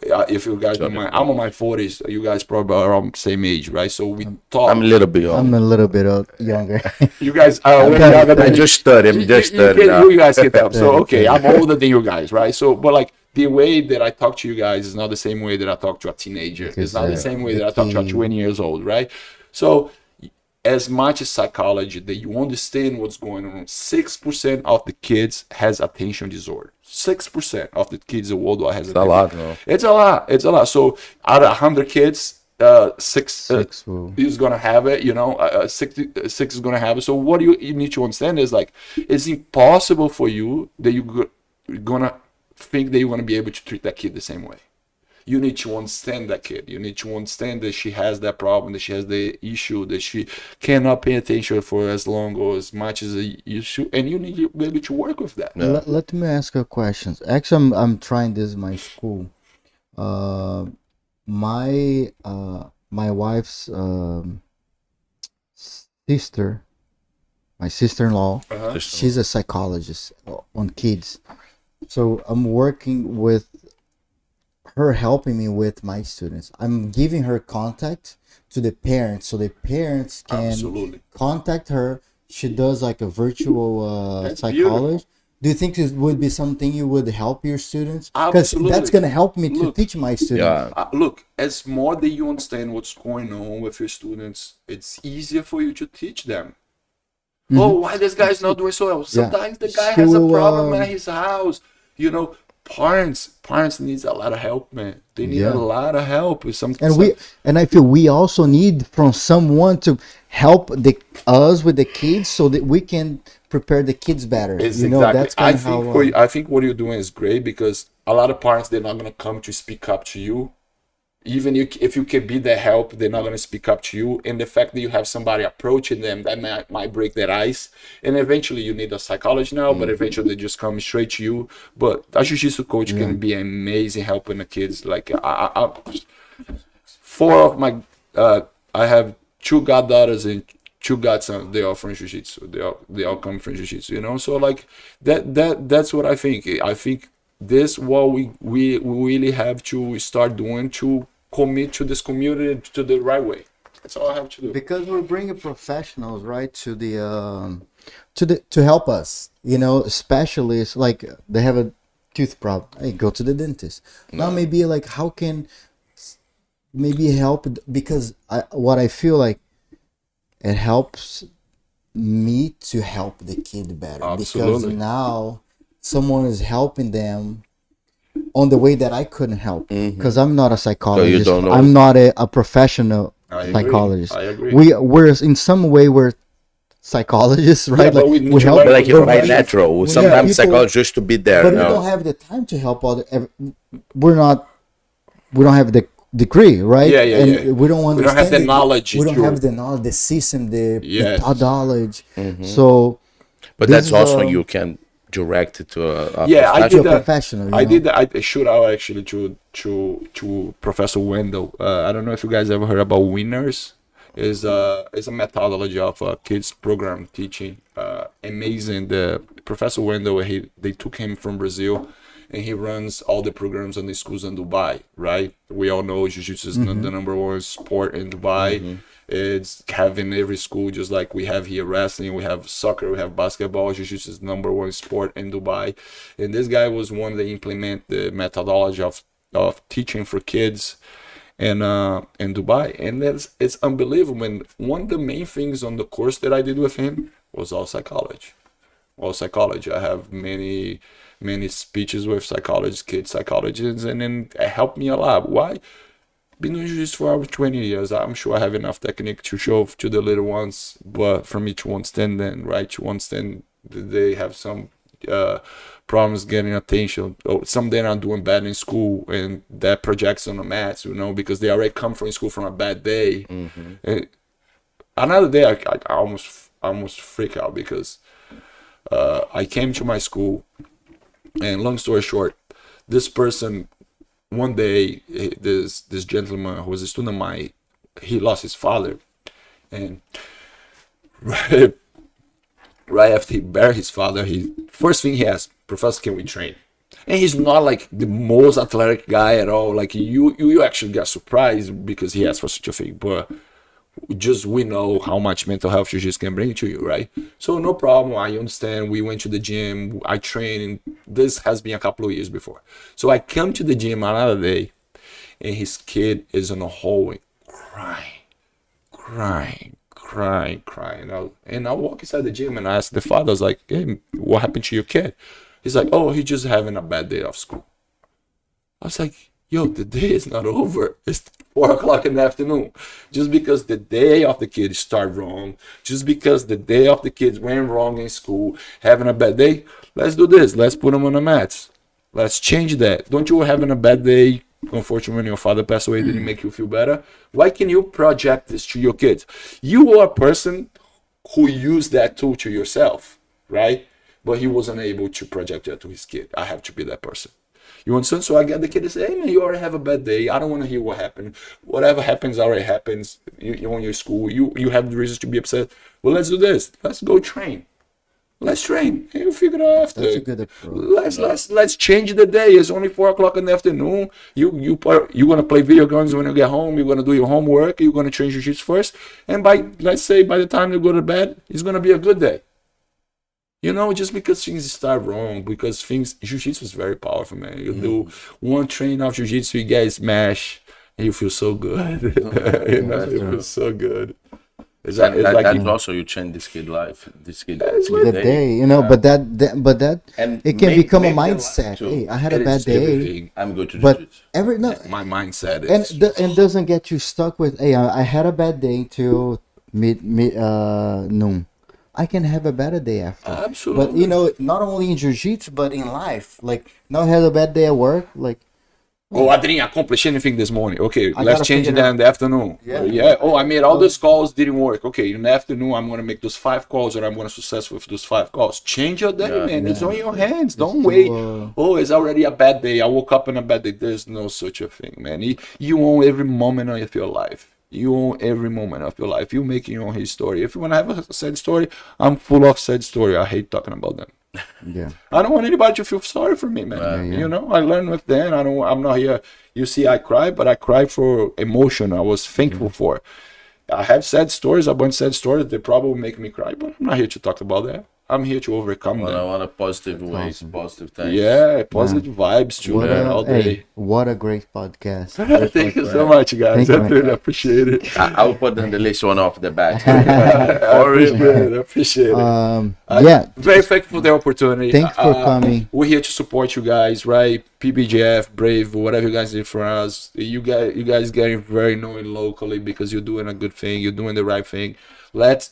if you guys don't mind, I'm in my 40s. You guys probably are around the same age, right? So we talk. I'm a little bit young. I'm a little bit younger. You guys are way younger than I me. just studied. I'm just studying now. You guys get up. So, okay, I'm older than you guys, right? So, but like the way that I talk to you guys is not the same way that I talk to a teenager. It's not the same way that I talk to a 20 years old, right? So, as much as psychology that you understand what's going on, 6% of the kids has attention disorder. 6% of the kids in the world has a lot, no? It's a lot. So out of 100 kids, six is gonna have it. 6 is gonna have it. So what you need to understand is like it's impossible for you that you're gonna think that you're gonna be able to treat that kid the same way. You need to understand that kid. You need to understand that she has that problem, that she has the issue, that she cannot pay attention for as long or as much as you should, and you need to be able to work with that. Let me ask you a question. Actually, I'm trying this in my school. My wife's sister, my sister-in-law, she's a psychologist on kids. So I'm working with her, helping me with my students. I'm giving her contact to the parents so the parents can contact her. She does like a virtual psychologist. Do you think this would be something you would help your students? Because that's going to help me to teach my students. Look, as more that you understand what's going on with your students, it's easier for you to teach them. Oh, why this guy's not doing so well? Sometimes the guy has a problem at his house. Parents needs a lot of help, man. They need a lot of help with something. And I feel we also need from someone to help us with the kids so that we can prepare the kids better. That's kind of how. I think what you're doing is great because a lot of parents, they're not gonna come to speak up to you. Even if you can be their help, they're not going to speak up to you. And the fact that you have somebody approaching them, that might break their ice. And eventually you need a psychologist now, but eventually they just come straight to you. But a jiu-jitsu coach can be amazing helping the kids. Like I have 2 goddaughters and 2 godsons. They are from jiu-jitsu. They all come from jiu-jitsu. So like that's what I think. I think this what we really have to start doing to commit to this community to the right way. That's all I have to do. Because we're bringing professionals right to to help us. Specialists like they have a tooth problem. Hey, go to the dentist. Now maybe like how can maybe help because what I feel like it helps me to help the kid better. Absolutely. Because now someone is helping them on the way that I couldn't help because I'm not a psychologist. So you don't know. I'm not a professional psychologist. I agree. We're in some way we're psychologists, right? but like we help. But like you're right natural. Sometimes people, psychologists just to be there. But we don't have the time to help we don't have the degree, right? And we don't understand. We don't have the knowledge. We don't have the knowledge, the system, the knowledge. So, but that's also you can direct it to a professional. I did that. I shoot out actually to Professor Wendell. I don't know if you guys ever heard about Winners. Is a methodology of kids program teaching. Amazing. The Professor Wendell. They took him from Brazil, and he runs all the programs in the schools in Dubai, right? We all know Jiu-Jitsu is the number one sport in Dubai. It's having every school, just like we have here wrestling, we have soccer, we have basketball. Jiu-Jitsu is the number one sport in Dubai. And this guy was one that implement the methodology of teaching for kids in Dubai. And it's unbelievable. And one of the main things on the course that I did with him was all psychology. I have many speeches with psychologists, kid psychologists, and then it helped me a lot. Why? Been doing jiu-jitsu for over 20 years. I'm sure I have enough technique to show to the little ones, but for me to understand them, right? To understand that they have some problems getting attention, or some they're not doing bad in school, and that projects on the mats, because they already come from school from a bad day. And another day, I almost freak out because I came to my school, and long story short, this person. One day, this gentleman who was a student of mine, he lost his father, and right after he buried his father, first thing he asked, "Professor, can we train?" And he's not like the most athletic guy at all. Like you actually got surprised because he asked for such a thing, but we know how much mental health jiu-jitsu can bring to you, right? So no problem, I understand. We went to the gym, I trained, and this has been a couple of years before. So I come to the gym another day, and his kid is in the hallway crying. And I walk inside the gym and I ask the father, I was like, "Hey, what happened to your kid?" He's like, "Oh, he's just having a bad day of school." I was like, "Yo, the day is not over. It's 4 o'clock in the afternoon." Just because the day of the kids start wrong, just because the day of the kids went wrong in school, having a bad day, let's do this. Let's put them on the mats. Let's change that. Don't you having a bad day, unfortunately, when your father passed away, didn't make you feel better? Why can you project this to your kids? You are a person who used that tool to yourself, right? But he wasn't able to project that to his kid. I have to be that person. You understand? So I get the kid to say, "Hey man, you already have a bad day. I don't want to hear what happened. Whatever happens already happens. You're on your school. You have the reasons to be upset. Well, let's do this. Let's go train. Let's train. And you figure it out after. That's a good approach. Let's change the day. It's only 4 o'clock in the afternoon. You're gonna play video games when you get home. You're gonna do your homework. You're gonna train jiu-jitsu first. And let's say by the time you go to bed, it's gonna be a good day. Just because things start wrong, because jiu-jitsu is very powerful, man. You do one train of jiu-jitsu, you get smash, and you feel so good. You feel so good. It's That's also you change this kid life. This kid day. But that and it can become a their life mindset. too. Hey, I had a bad day, everything. I'm going to but jiu-jitsu. My mindset and is and doesn't get you stuck with, "Hey, I had a bad day till noon. I can have a better day after." Absolutely. But not only in jiu-jitsu, but in life. Like, now I had a bad day at work. Like, I didn't accomplish anything this morning. Okay, I let's gotta change figure that it in the afternoon. Yeah. Oh, I made all those calls, didn't work. Okay, in the afternoon, I'm going to make those 5 calls, and I'm going to success with those 5 calls. Change your day, man. It's on your hands. Don't wait. It's already a bad day. I woke up in a bad day. There's no such a thing, man. You own every moment of your life. You own every moment of your life. You make your own history. If you want to have a sad story, I'm full of sad story. I hate talking about them. yeah. I don't want anybody to feel sorry for me, man. I learn with them. I'm not here. You see, I cry, but I cry for emotion. I was thankful for. I have sad stories, a bunch of sad stories. They probably make me cry, but I'm not here to talk about that. I'm here to overcome them. I want a positive ways, awesome. Positive things. Yeah, positive vibes too, man, all day. Hey, what a great podcast. Thank you so much, guys. I really appreciate it. I will put on the list one off the bat. I appreciate it. Very thankful for the opportunity. Thanks for coming. We're here to support you guys, right? PBJF, Brave, whatever you guys did for us. You guys getting very known locally because you're doing a good thing. You're doing the right thing. Let's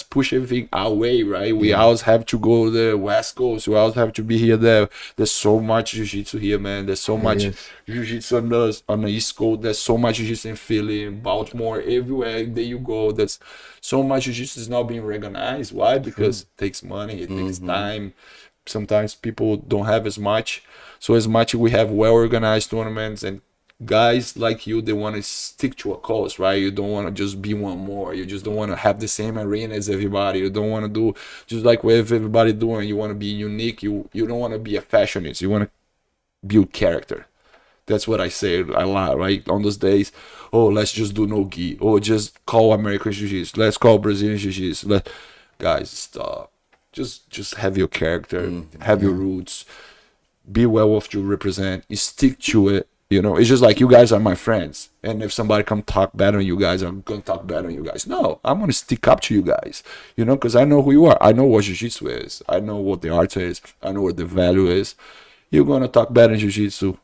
push everything our way, right? We always have to go to the West Coast. We always have to be here. There's so much jiu-jitsu here, man. There's so much jiu-jitsu on the East Coast. There's so much jiu-jitsu in Philly, in Baltimore, everywhere that you go. There's so much jiu-jitsu is not being recognized. Why? Because it takes money. It takes time. Sometimes people don't have as much. So as much we have well-organized tournaments and guys like you, they want to stick to a cause, right? You don't want to just be one more. You just don't want to have the same arena as everybody. You don't want to do just like what everybody doing. You want to be unique. You don't want to be a fashionist. You want to build character. That's what I say a lot, right? On those days, oh, let's just do no gi. Oh, just call American Jiu-Jitsu. Let's call Brazilian Jiu-Jitsu. Guys, stop. Just have your character, have your roots, be well what you represent, you stick to it. You know, it's just like you guys are my friends. And if somebody come talk bad on you guys, I'm going to talk bad on you guys. No, I'm going to stick up to you guys, you know, because I know who you are. I know what Jiu-Jitsu is. I know what the art is. I know what the value is. You're going to talk bad in Jiu-Jitsu.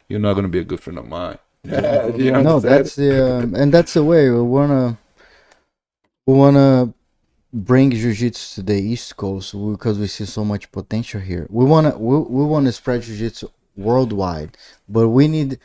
You're not going to be a good friend of mine. No, that's and that's the way we wanna bring Jiu-Jitsu to the East Coast because we see so much potential here. We wanna spread Jiu-Jitsu worldwide, but we need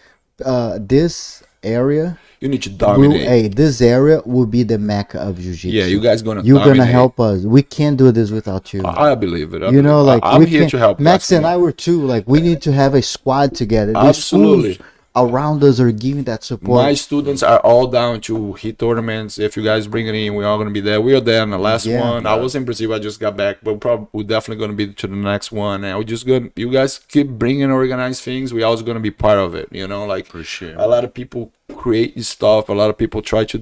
this area. You need to dominate. This area will be the mecca of Jiu-Jitsu. Yeah, you guys gonna. You're gonna help us. We can't do this without you. I believe it. I'm here to help. Max and I were too. Like we need to have a squad together. Absolutely. Around us are giving that support. My students are all down to hit tournaments. If you guys bring it in, we're all gonna be there. We are there on the last one. I was in Brazil. I just got back, but we're definitely gonna be to the next one. And we're just gonna. You guys keep bringing organized things. We're always gonna be part of it. You know, like For sure. a lot of people create stuff. A lot of people try to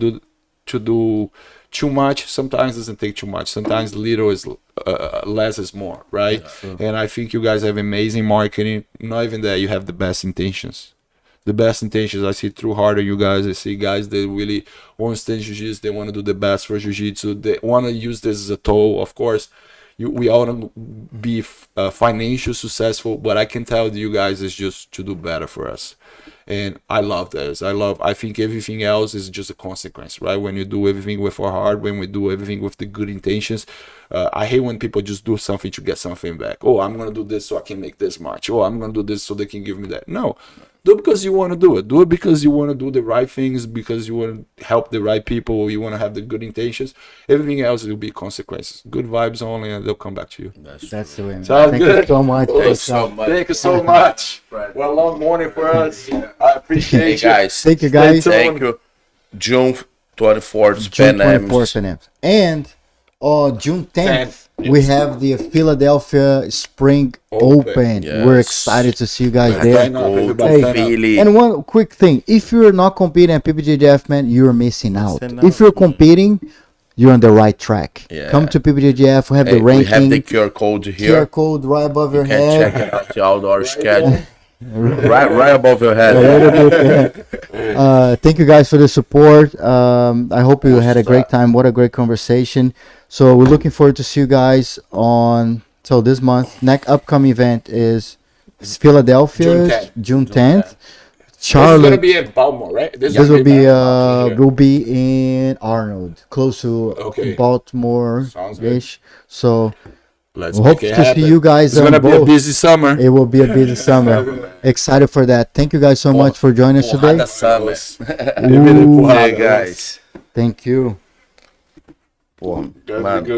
do too much. Sometimes it doesn't take too much. Sometimes little is less is more, right? And I think you guys have amazing marketing. Not even that, you have the best intentions. The best intentions. I see through hard on you guys. I see guys that really want to stand Jiu-Jitsu. They want to do the best for Jiu-Jitsu. They want to use this as a tool. Of course, we all want to be financially successful, but I can tell you guys it's just to do better for us. And I love this. I think everything else is just a consequence, right? When you do everything with our heart, when we do everything with the good intentions. I hate when people just do something to get something back. Oh, I'm going to do this so I can make this much. Oh, I'm going to do this so they can give me that. No. Do it because you want to do it. Do it because you want to do the right things, because you want to help the right people, you want to have the good intentions. Everything else will be consequences. Good vibes only, and they'll come back to you. That's the way, man. Sounds Thank good. you so much. Thank you so much. Well, long morning for us. I appreciate Hey guys. Thank you, guys. Thank you. June 24th, June Pan Am. 24th, Pan Am. And on June 10th, we have the Philadelphia Spring Open. Yes. We're excited to see you guys there. Philly. And one quick thing, if you're not competing at PBJJF, man, you're missing out. If you're competing, you're on the right track. Yeah. Come to PBJJF. We have the We ranking. have the QR code here. QR code right above your You can head. check it out, the outdoor schedule. right above your head. Thank you guys for the support. I hope you had a great time. What a great conversation. So we're looking forward to see you guys on this month. Next upcoming event is Philadelphia, June 10th. Charlotte. This is gonna be in Baltimore, right? This will be in Arnold, close to Baltimore ish. So let's hope to see you guys. It's gonna be a busy summer. It will be a busy summer. Excited for that. Thank you guys so much for joining us today. Hey guys. Thank you. Pô, mano.